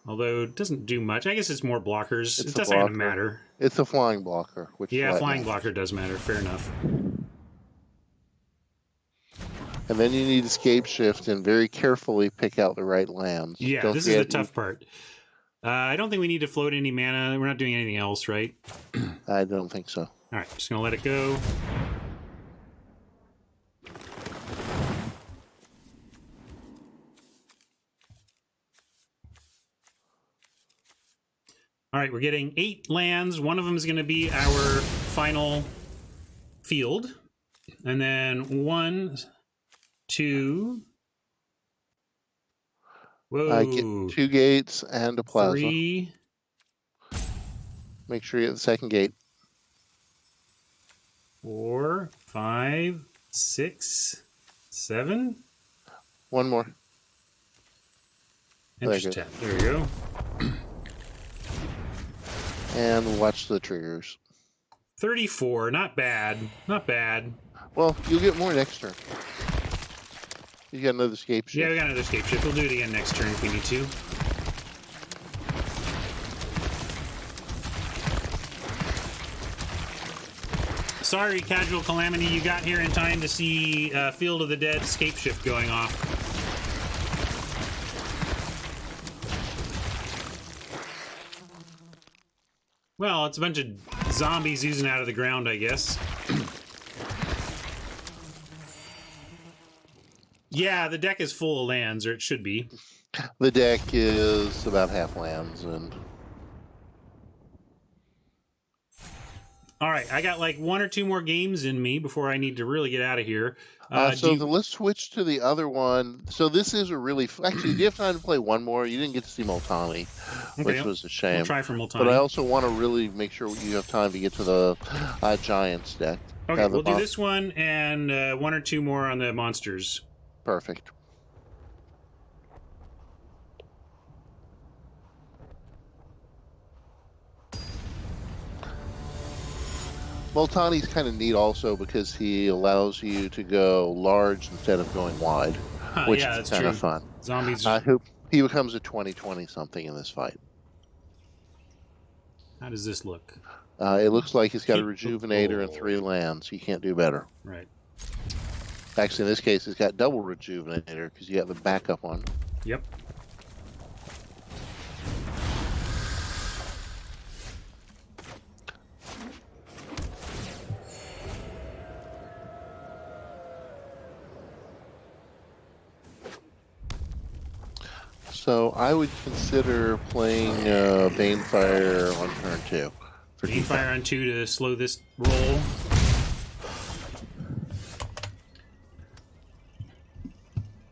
Although it doesn't do much. I guess it's more blockers. It doesn't even matter. It's a flying blocker. Which yeah, flying blocker does matter. Fair enough. And then you need to scape shift and very carefully pick out the right lands. Yeah, this is the tough part. I don't think we need to float any mana. We're not doing anything else, right? I don't think so. All right, just gonna let it go. All right, we're getting 8 lands. One of them is going to be our final field. And then 1, 2. Whoa. Get 2 gates and a plaza. 3. Make sure you get the second gate. 4, 5, 6, 7. One more. Interesting. There we go. And watch the triggers. 34. Not bad. Not bad. Well, you'll get more next turn. You got another escape shift. Yeah, we got another escape shift. We'll do it again next turn if we need to. Sorry, Casual Calamity, you got here in time to see Field of the Dead escape shift going off. Well, it's a bunch of zombies oozing out of the ground, I guess. Yeah, the deck is full of lands, or it should be. The deck is about half lands, and all right, I got like 1 or 2 more games in me before I need to really get out of here. let's switch to the other one. So this is a really actually. Do you have time to play one more? You didn't get to see Multani, which was a shame. We'll try for Multani. But I also want to really make sure you have time to get to the Giants deck. Okay, we'll do this one and 1 or 2 more on the monsters. Perfect. Multani's kind of neat also because he allows you to go large instead of going wide, which yeah, is kind of fun. Zombies. He becomes a 20/20 something in this fight. How does this look? It looks like he's got a Keep the Rejuvenator and ball. 3 lands. You can't do better. Right. Actually, in this case, he's got double Rejuvenator because you have the backup one. Yep. So I would consider playing Banefire on turn 2. For Banefire on 2 to slow this roll.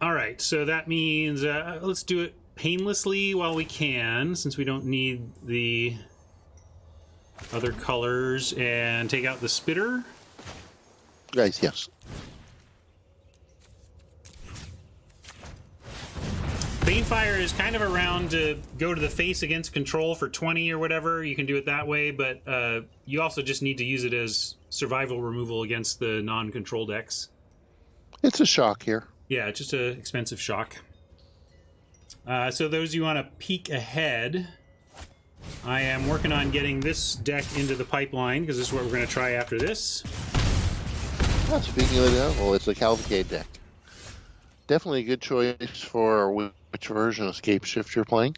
All right, so that means let's do it painlessly while we can, since we don't need the other colors, and take out the spitter. Guys, yes. Banefire is kind of around to go to the face against control for 20 or whatever. You can do it that way, but you also just need to use it as survival removal against the non-control decks. It's a shock here. Yeah, it's just an expensive shock. So those of you want to peek ahead, I am working on getting this deck into the pipeline, because this is what we're going to try after this. Oh, speaking of the devil, it's a Cavalcade deck. Definitely a good choice for which version of Escape Shift you're playing.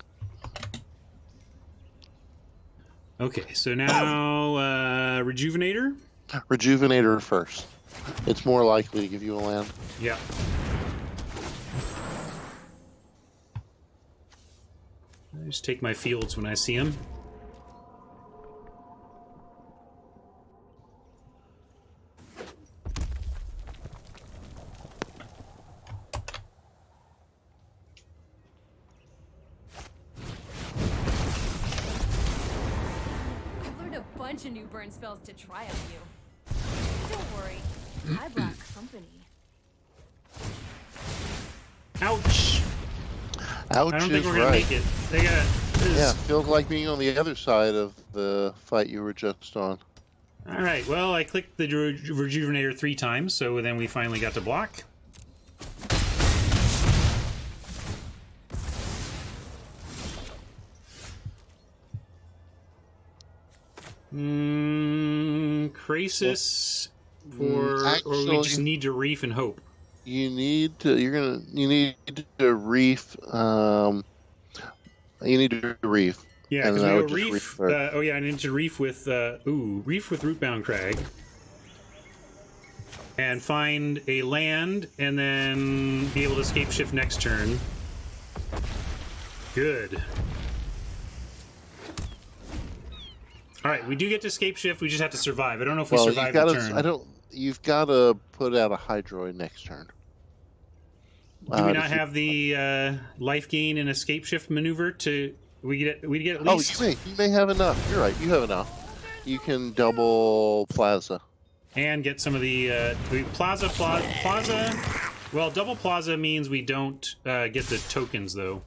Okay, so now Rejuvenator. Rejuvenator first. It's more likely to give you a land. Yeah. I just take my fields when I see them. I've learned a bunch of new burn spells to try on you. Don't worry, I brought company. Ouch! Ouch I don't is think we're gonna right. make it. They got. Yeah, feels like being on the other side of the fight you were just on. All right. Well, I clicked the Rejuvenator 3 times, so then we finally got to block. Crisis for, or we just need to reef and hope. You need to. You need to reef. You need to reef. Yeah, And because I we would go just reef. first. Oh yeah, I need to reef with reef with Rootbound Crag, and find a land, and then be able to escape shift next turn. Good. All right, we do get to escape shift. We just have to survive. I don't know if we survive the turn. You've got to put out a Hydroid next turn. Do we not have the life gain and escape shift maneuver to? We get at least. Oh, you may have enough. You're right. You have enough. You can double Plaza. And get some of the Plaza. Well, double Plaza means we don't get the tokens, though.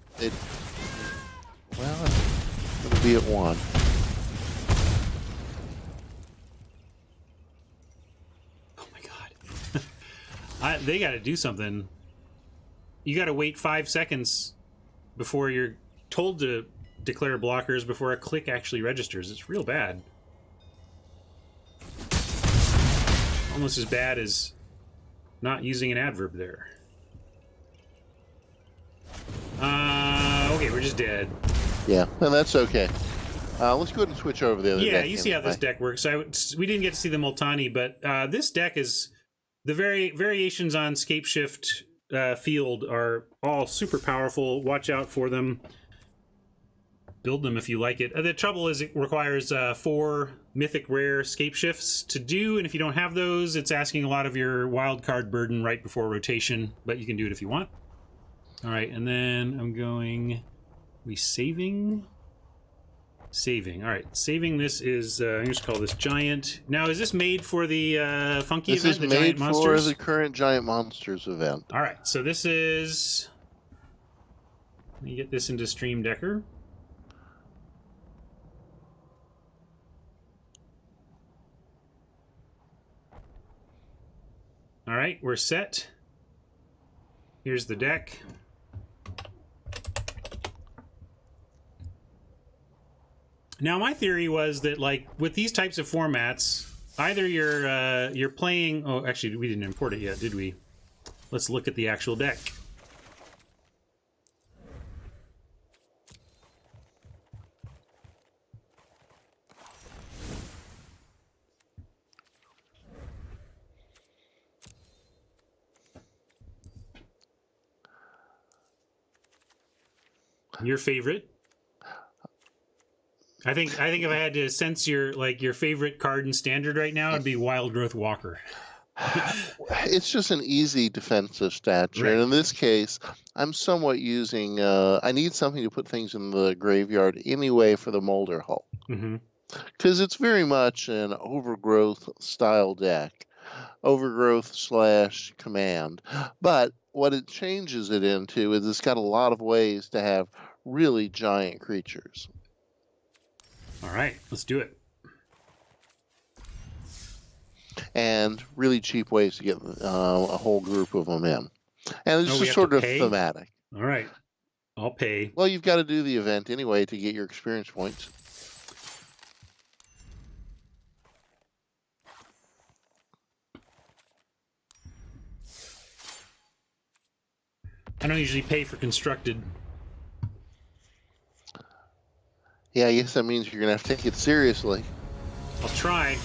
Well, it'll be at 1. Oh my god. They got to do something. You got to wait 5 seconds before you're told to declare blockers before a click actually registers. It's real bad. Almost as bad as not using an adverb there. Okay, we're just dead. Yeah, and that's okay. Let's go ahead and switch over the other deck. Yeah, you see how this deck works. We didn't get to see the Multani, but this deck is... The variations on Scape Shift field are all super powerful. Watch out for them. Build them if you like it. The trouble is it requires 4 mythic rare Scape Shifts to do, and if you don't have those, it's asking a lot of your wild card burden right before rotation, but you can do it if you want. All right, and then I'm going... We saving? Saving. All right, saving this is... I'm just call this Giant. Now, is this made for the Funky event? This is the made Giant Monsters? for the current Giant Monsters event. All right, so this is... Let me get this into Stream Decker. All right, we're set. Here's the deck. Now, my theory was that, like, with these types of formats, either you're playing... Oh, actually, we didn't import it yet, did we? Let's look at the actual deck. Your favorite? I think if I had to sense your favorite card in Standard right now, it'd be Wild Growth Walker. It's just an easy defensive stature, Right. and in this case, I'm somewhat using. I need something to put things in the graveyard anyway for the Molder Hulk, because it's very much an overgrowth style deck, overgrowth / command. But what it changes it into is it's got a lot of ways to have really giant creatures. All right, let's do it. And really cheap ways to get a whole group of them in. And it's just sort of thematic. All right, I'll pay. Well, you've got to do the event anyway to get your experience points. I don't usually pay for constructed. Yeah, I guess that means you're going to have to take it seriously. I'll try.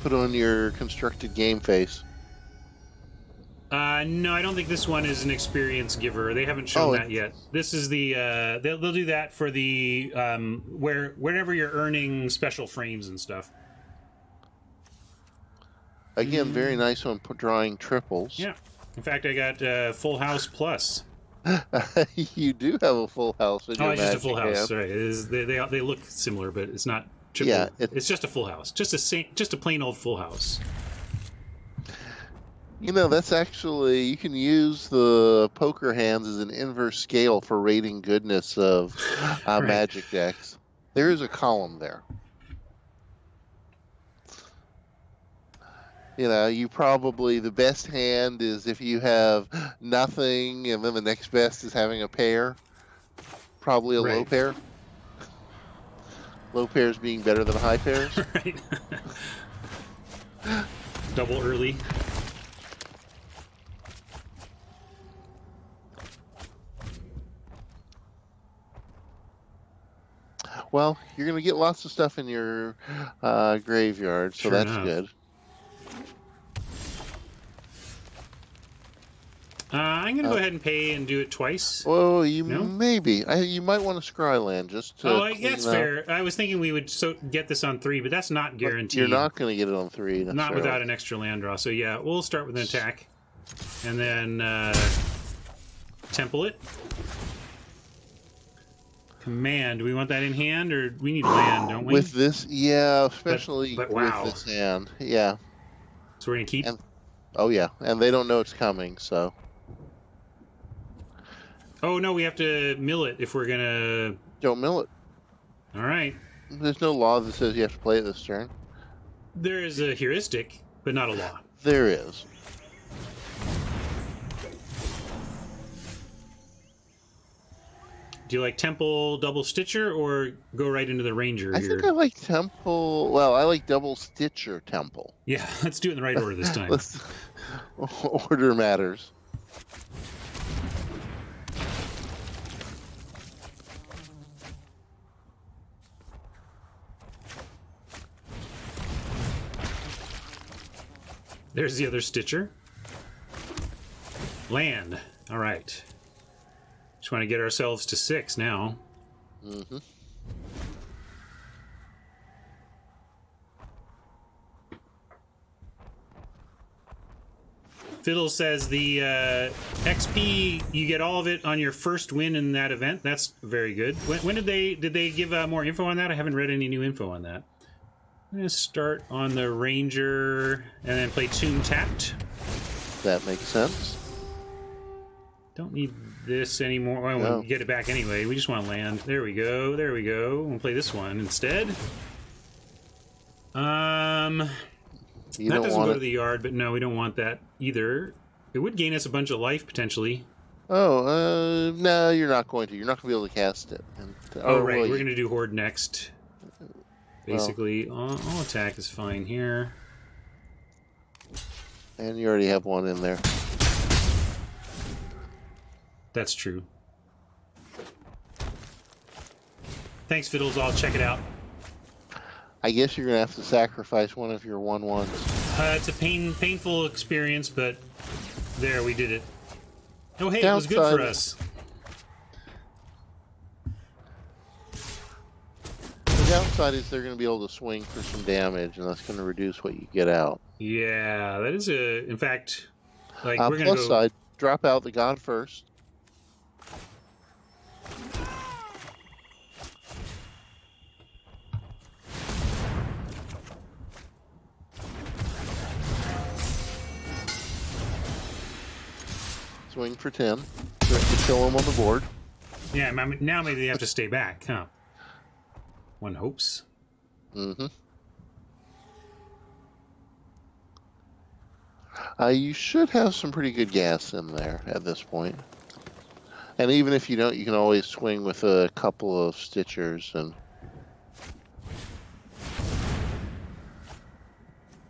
Put on your constructed game face. No, I don't think this one is an experience giver. They haven't shown that yet. This is the they'll do that for the wherever you're earning special frames and stuff. Again, very nice on drawing triples. Yeah. In fact, I got Full House Plus. You do have a full house in your it's just a full Magic house. hand. Right. It is, they look similar, but it's not triple. Yeah, it's just a full house. Just a plain old full house. You know, that's actually, you can use the poker hands as an inverse scale for rating goodness of Right. Magic decks. There is a column there. You know, the best hand is if you have nothing, and then the next best is having a pair. Probably a low Right. pair. Low pairs being better than high pairs. Right. Double early. Well, you're going to get lots of stuff in your graveyard, so Sure that's enough. good. I'm going to go ahead and pay and do it twice. Well, you No? maybe. You might want to scry land just to clean that's up. fair. I was thinking we would get this on 3, but that's not But guaranteed. you're not going to get it on 3 necessarily. Not without an extra land draw. So yeah, we'll start with an attack. And then temple it. Command. Do we want that in hand, or we need land, don't we? With this, yeah, especially but wow. with this hand. Yeah. So we're going to keep? Oh, yeah. And they don't know it's coming, so... Oh, no, we have to mill it if we're going to... Don't mill it. All right. There's no law that says you have to play it this turn. There is a heuristic, but not a law. There is. Do you like Temple Double Stitcher or go right into the Ranger I here? think I like Temple... Well, I like Double Stitcher Temple. Yeah, let's do it in the right order this time. Order matters. There's the other Stitcher. Land. All right. Just want to get ourselves to 6 now. Mm-hmm. Fiddle says the XP, you get all of it on your first win in that event. That's very good. When did they give more info on that? I haven't read any new info on that. I'm going to start on the Ranger and then play Tomb Tapped. That makes sense. Don't need this anymore. Well, No. we'll get it back anyway. We just want to land. There we go. There we go. We'll play this one instead. You that don't doesn't want go it. to the yard, but no, we don't want that either. It would gain us a bunch of life, potentially. Oh, no, you're not going to. You're not going to be able to cast it. Oh, right. Well, We're going to do Horde next. Basically, all attack is fine here. And you already have one in there. That's true. Thanks, Fiddles. I'll check it out. I guess you're going to have to sacrifice one of your 1/1s. It's a painful experience, but there, we did it. Oh, hey, it was good Downside- for us. The downside is they're going to be able to swing for some damage, and that's going to reduce what you get out. Yeah, that is in fact, like, we're going to Plus go... side, drop out the god first. Swing for 10. Just to kill him on the board. Yeah, now maybe they have to stay back, huh? One hopes. Mm-hmm. You should have some pretty good gas in there at this point. And even if you don't, you can always swing with a couple of Stitchers. And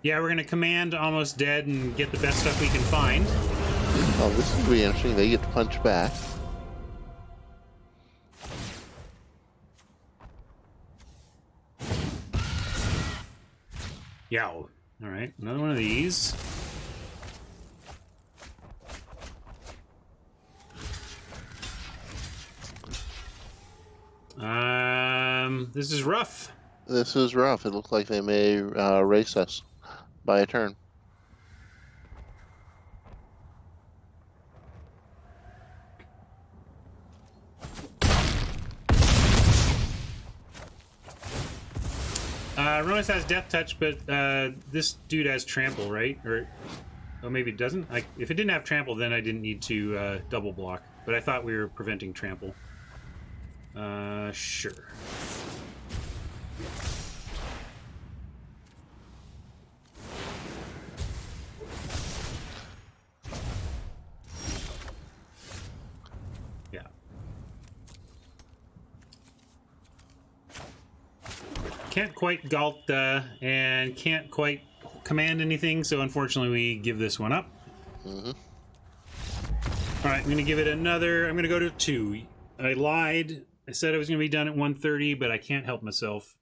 Yeah, we're going to command Almost Dead and get the best stuff we can find. oh, this is going to be interesting. They get to punch back. Yow. All right, another one of these. This is rough. This is rough. It looks like they may race us by a turn. Ronus has Death Touch, but this dude has Trample, right? Or, oh, maybe it doesn't? If it didn't have Trample, then I didn't need to double block. But I thought we were preventing Trample. Sure. Yeah. Can't quite Galta and can't quite command anything, so unfortunately we give this one up. Mm-hmm. All right, I'm going to give it another. I'm going to go to 2. I lied. I said I was going to be done at 1:30, but I can't help myself.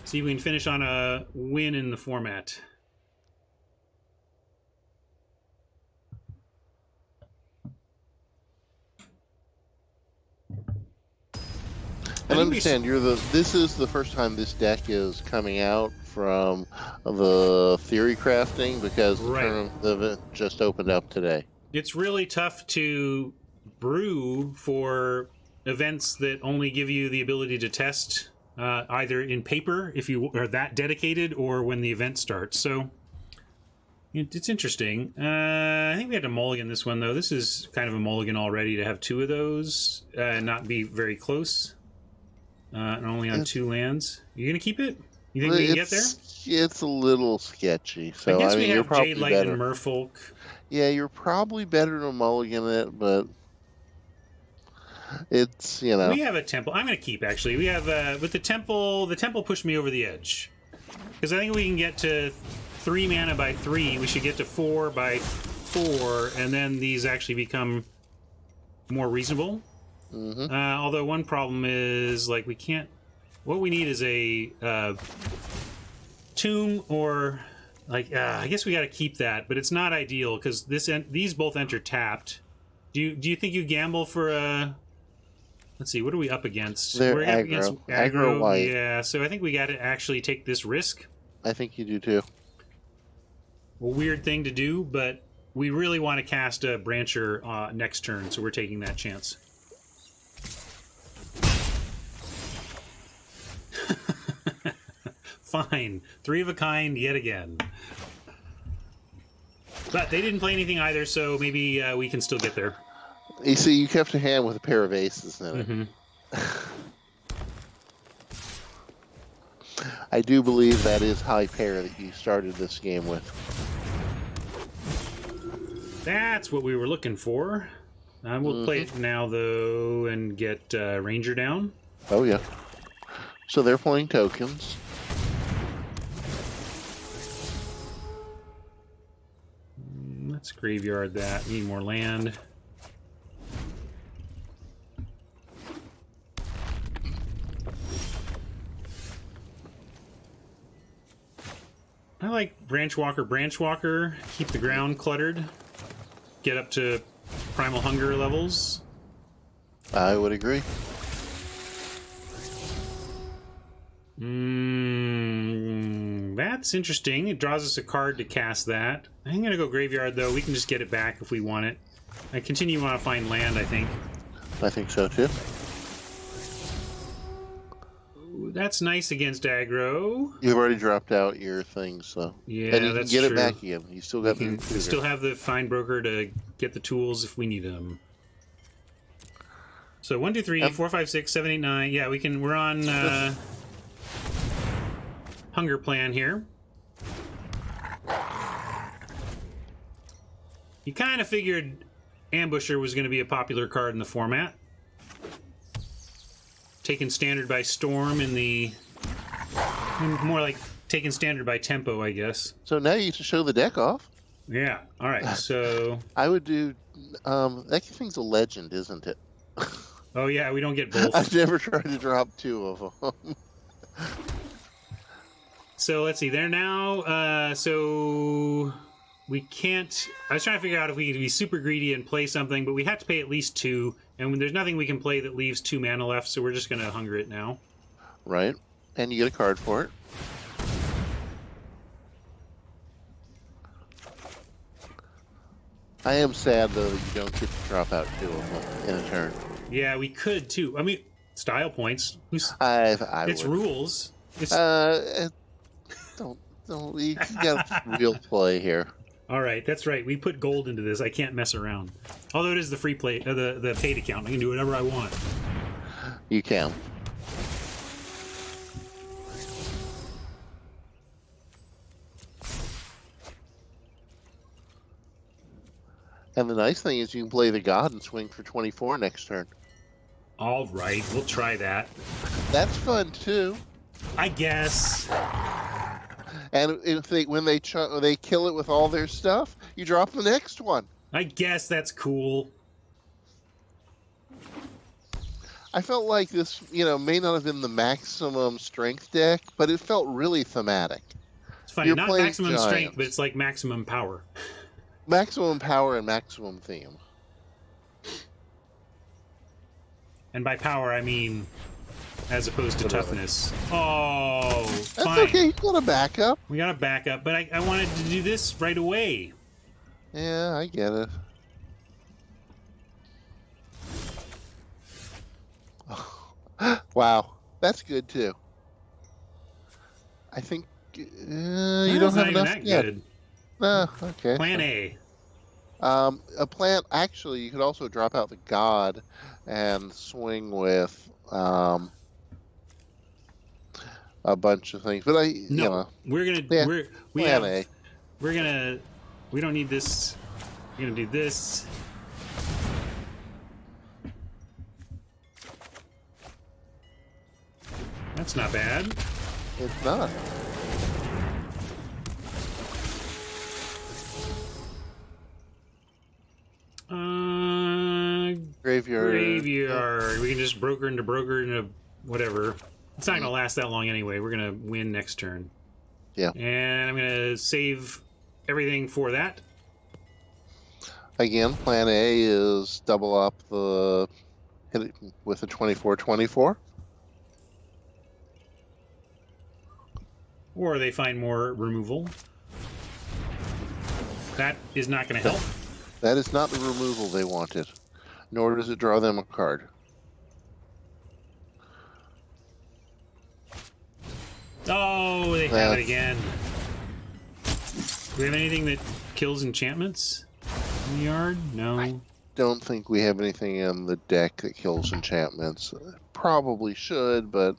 See if we can finish on a win in the format. And understand, this is the first time this deck is coming out from the theory crafting because the tournament event just opened up today. It's really tough to brew for events that only give you the ability to test either in paper if you are that dedicated or when the event starts. So it's interesting. I think we had to mulligan this one, though. This is kind of a mulligan already to have two of those and not be very close. And only on 2 lands. You going to keep it? You think we can get there? It's a little sketchy. So, I guess we you're have Jade Light and Merfolk. Yeah, you're probably better to mulligan it, but it's, you know. We have a temple. I'm going to keep, actually. We have, with the temple pushed me over the edge. Because I think we can get to 3 mana by 3. We should get to 4 by 4, and then these actually become more reasonable. Mm-hmm. Although one problem is, like, we can't... What we need is a tomb or... Like, I guess we got to keep that, but it's not ideal because these both enter tapped. Do you think you gamble for a? Let's see, what are we up against? We're up against aggro white. Yeah, so I think we got to actually take this risk. I think you do too. A weird thing to do, but we really want to cast a Brancher next turn, so we're taking that chance. Fine. 3 of a kind yet again. But they didn't play anything either, so maybe we can still get there. You see, you kept a hand with a pair of aces in it. Mm-hmm. I do believe that is high pair that you started this game with. That's what we were looking for. We'll play it now, though, and get Ranger down. Oh, yeah. So they're playing tokens. Let's graveyard that. Need more land. I like Branch Walker. Keep the ground cluttered. Get up to Primal Hunger levels. I would agree. That's interesting. It draws us a card to cast that. I'm going to go Graveyard, though. We can just get it back if we want it. I continue to want to find land, I think. I think so, too. Ooh, that's nice against aggro. You've already dropped out your things, so... Yeah, and you that's can get true. it back again. You still got We still have the Find Broker to get the tools if we need them. So 1, 2, 3, 4, 5, 6, 7, 8, 9. Yeah, we can... We're on... Hunger plan here. You kind of figured Ambusher was going to be a popular card in the format. Taken standard by storm in the... More like taken standard by tempo, I guess. So now you can show the deck off. Yeah, alright, so... I would do... that thing's a legend, isn't it? Oh yeah, we don't get both. I've never tried to drop 2 of them. So let's see, they're now, so we can't, I was trying to figure out if we could be super greedy and play something, but we have to pay at least 2, and there's nothing we can play that leaves 2 mana left, so we're just going to hunger it now. Right, and you get a card for it. I am sad, though, that you don't get to drop out 2 of them in a turn. Yeah, we could, too. I mean, style points. It's would. Rules. It's... Don't, you got real play here. All right, that's right. We put gold into this. I can't mess around. Although it is the free play, the paid account. I can do whatever I want. You can. And the nice thing is you can play the God and swing for 24 next turn. All right, we'll try that. That's fun too. I guess. And if when they kill it with all their stuff, you drop the next one. I guess that's cool. I felt like this, may not have been the maximum strength deck, but it felt really thematic. It's funny, not maximum strength, but it's like maximum power. Maximum power and maximum theme. And by power, I mean as opposed to toughness. Oh, That's fine. okay. You got a backup. We got a backup, but I wanted to do this right away. Yeah, I get it. Wow, that's good too. I think you don't That's have not even enough that yet. good. No, okay. Plan so- A. A plant. Actually, you could also drop out the god and swing with a bunch of things. But you No, know, we're gonna yeah, we plan have A. we're gonna we don't need this. We're gonna do this. That's not bad. It's not. Graveyard. Graveyard. We can just broker into whatever. It's not gonna last that long anyway. We're gonna win next turn. Yeah. And I'm gonna save everything for that. Again, plan A is double up the hit it with a 24/24. Or they find more removal. That is not gonna help. That is not the removal they wanted, nor does it draw them a card. Oh, they have it again. Do we have anything that kills enchantments in the yard? No. Don't think we have anything in the deck that kills enchantments. Probably should, but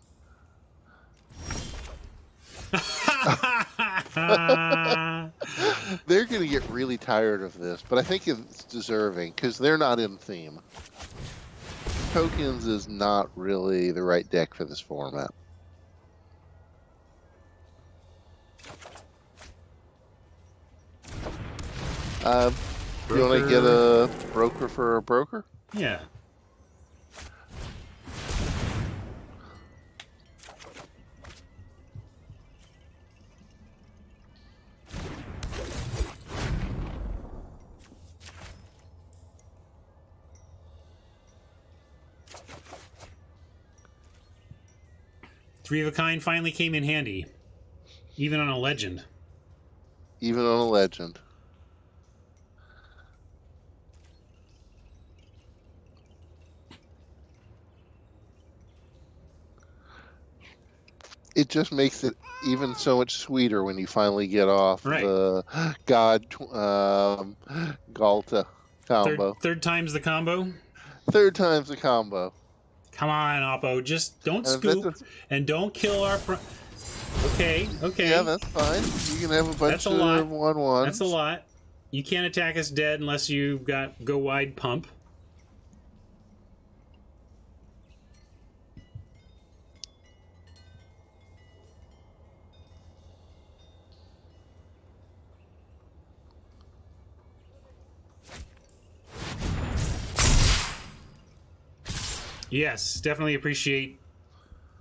they're going to get really tired of this. But I think it's deserving because they're not in theme. Tokens is not really the right deck for this format. You want to get a broker for a broker? Yeah. Three of a kind finally came in handy, even on a legend. Even on a legend. It just makes it even so much sweeter when you finally get off the God Galta combo. Third time's the combo. Third time's the combo. Come on, Oppo. Just don't scoop and don't kill our... Okay. Yeah, that's fine. You can have a bunch of 1/1s. That's a lot. You can't attack us dead unless you've got go wide pump. Yes, definitely appreciate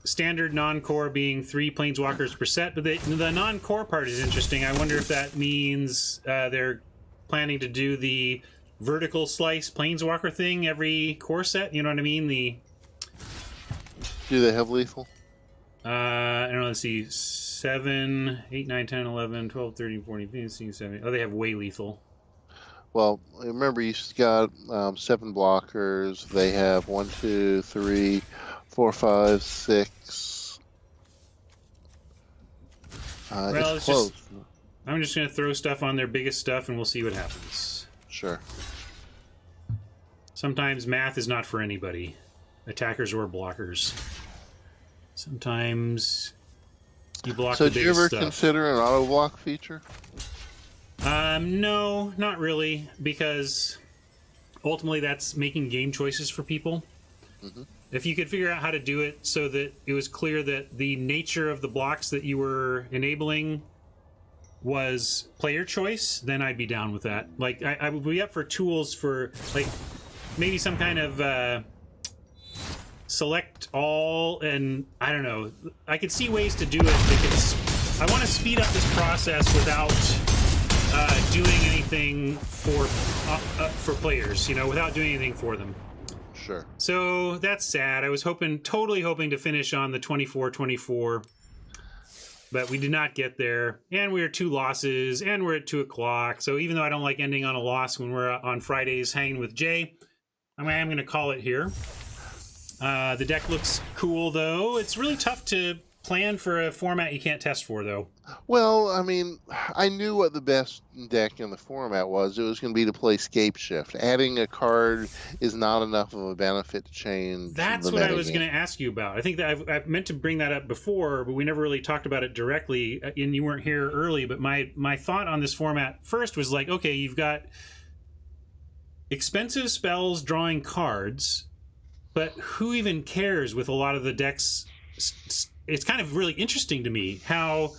standard non-core being 3 planeswalkers per set, but the non-core part is interesting. I wonder if that means they're planning to do the vertical slice planeswalker thing every core set. You know what I mean? Do they have lethal? I don't know. Let's see. 7, 8, 9, 10, 11, 12, 13, 14, 15, 16, 17. Oh, they have way lethal. Well, remember you got 7 blockers. They have 1, 2, 3, 4, 5, 6. Well, it's close. I'm just going to throw stuff on their biggest stuff, and we'll see what happens. Sure. Sometimes math is not for anybody, attackers or blockers. Sometimes you block the biggest stuff. So, did you ever consider an auto block feature? No, not really, because ultimately that's making game choices for people. Mm-hmm. If you could figure out how to do it so that it was clear that the nature of the blocks that you were enabling was player choice, then I'd be down with that. Like, I would be up for tools for, like, maybe some kind of select all, and I don't know. I could see ways to do it. I want to speed up this process without doing anything for players, you know, without doing anything for them. Sure. So that's sad. I was totally hoping to finish on the 24-24, but we did not get there. And we were 2 losses, and we're at 2 o'clock. So even though I don't like ending on a loss when we're on Fridays hanging with Jay, I am going to call it here. The deck looks cool, though. It's really tough to plan for a format you can't test for, though. Well, I mean, I knew what the best deck in the format was. It was going to be to play Scape Shift. Adding a card is not enough of a benefit to change. That's what I was going to ask you about. I think that I've meant to bring that up before, but we never really talked about it directly, and you weren't here early. But my thought on this format first was like, okay, you've got expensive spells drawing cards, but who even cares with a lot of the decks? It's kind of really interesting to me how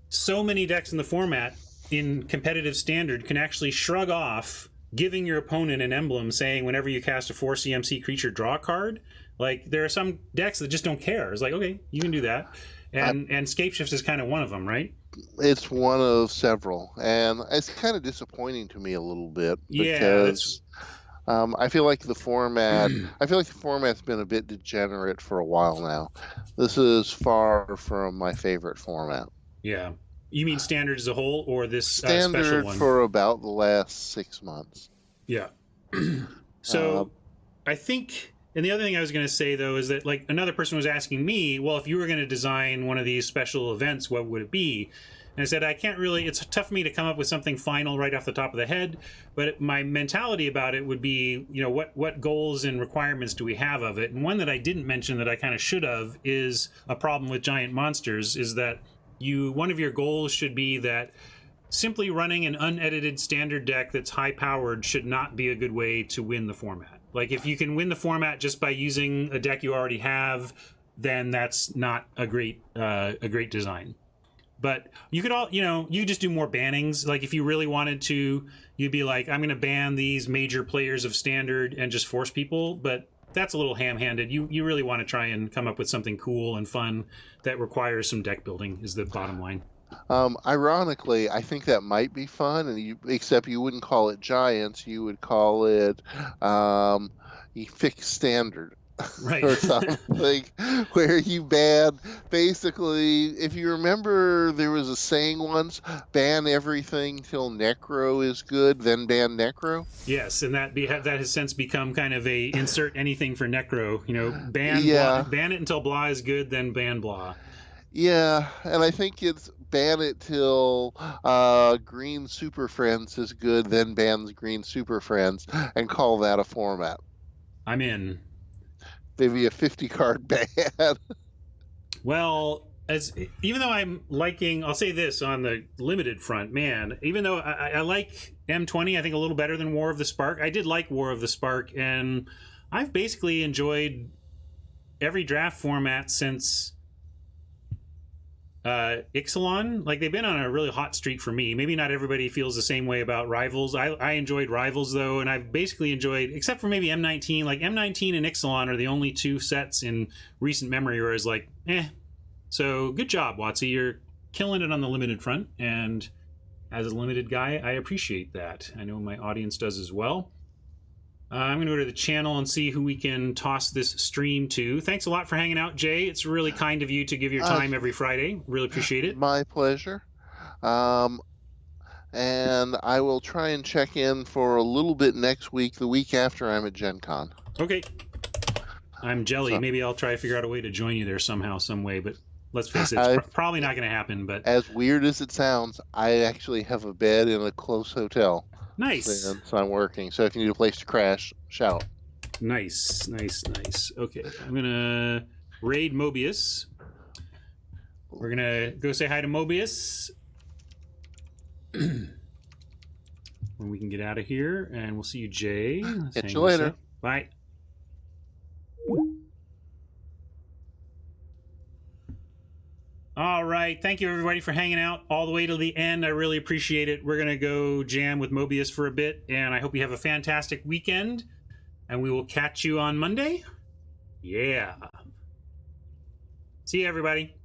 so many decks in the format in competitive standard can actually shrug off giving your opponent an emblem saying whenever you cast a 4 CMC creature, draw a card. Like, there are some decks that just don't care. It's like, okay, you can do that. And Scape Shift is kind of one of them, right? It's one of several. And it's kind of disappointing to me a little bit. Because I feel like the format's been a bit degenerate for a while now. This is far from my favorite format. Yeah. You mean standard as a whole, or this standard special one? For about the last 6 months. Yeah. So I think, and the other thing I was going to say, though, is that, like, another person was asking me, well, if you were going to design one of these special events, what would it be? And I said, I can't really, it's tough for me to come up with something final right off the top of the head, but my mentality about it would be, you know, what goals and requirements do we have of it? And one that I didn't mention that I kind of should have is a problem with giant monsters, is that one of your goals should be that simply running an unedited standard deck that's high powered should not be a good way to win the format. Like, if you can win the format just by using a deck you already have, then that's not a great design. But you could you just do more bannings. Like, if you really wanted to, you'd be like, I'm going to ban these major players of standard and just force people. But that's a little ham-handed. You really want to try and come up with something cool and fun that requires some deck building, is the bottom line. Ironically, I think that might be fun, and except you wouldn't call it Giants, you would call it fixed standard. Right. Or something where you ban, basically, if you remember, there was a saying once, ban everything till Necro is good, then ban Necro. Yes, and that has since become kind of a insert anything for Necro, ban it until blah is good, then ban blah. Yeah, and I think it's ban it till Green Super Friends is good, then bans Green Super Friends, and call that a format. I'm in. Maybe a 50-card ban. Well, even though I'm liking, I'll say this on the limited front, man, even though I like M20, I think a little better than War of the Spark. I did like War of the Spark, and I've basically enjoyed every draft format since Ixalan. Like, they've been on a really hot streak for me. Maybe not everybody feels the same way about Rivals. I enjoyed Rivals, though, and I've basically enjoyed, except for maybe M19, like M19 and Ixalan are the only 2 sets in recent memory where it's like, So good job, Watsy. You're killing it on the limited front, and as a limited guy, I appreciate that. I know my audience does as well. I'm going to go to the channel and see who we can toss this stream to. Thanks a lot for hanging out, Jay. It's really kind of you to give your time every Friday. Really appreciate it. My pleasure. And I will try and check in for a little bit next week, the week after I'm at Gen Con. Okay. I'm jelly. Maybe I'll try to figure out a way to join you there somehow, some way, but let's face it, it's probably not going to happen. But as weird as it sounds, I actually have a bed in a close hotel. Nice. So I'm working. So if you need a place to crash, shout. Nice. Okay, I'm gonna raid Mobius. We're gonna go say hi to Mobius when we can get out of here, and we'll see you, Jay. Catch you later. Bye. All right. Thank you, everybody, for hanging out all the way to the end. I really appreciate it. We're going to go jam with Mobius for a bit, and I hope you have a fantastic weekend, and we will catch you on Monday. Yeah. See you, everybody.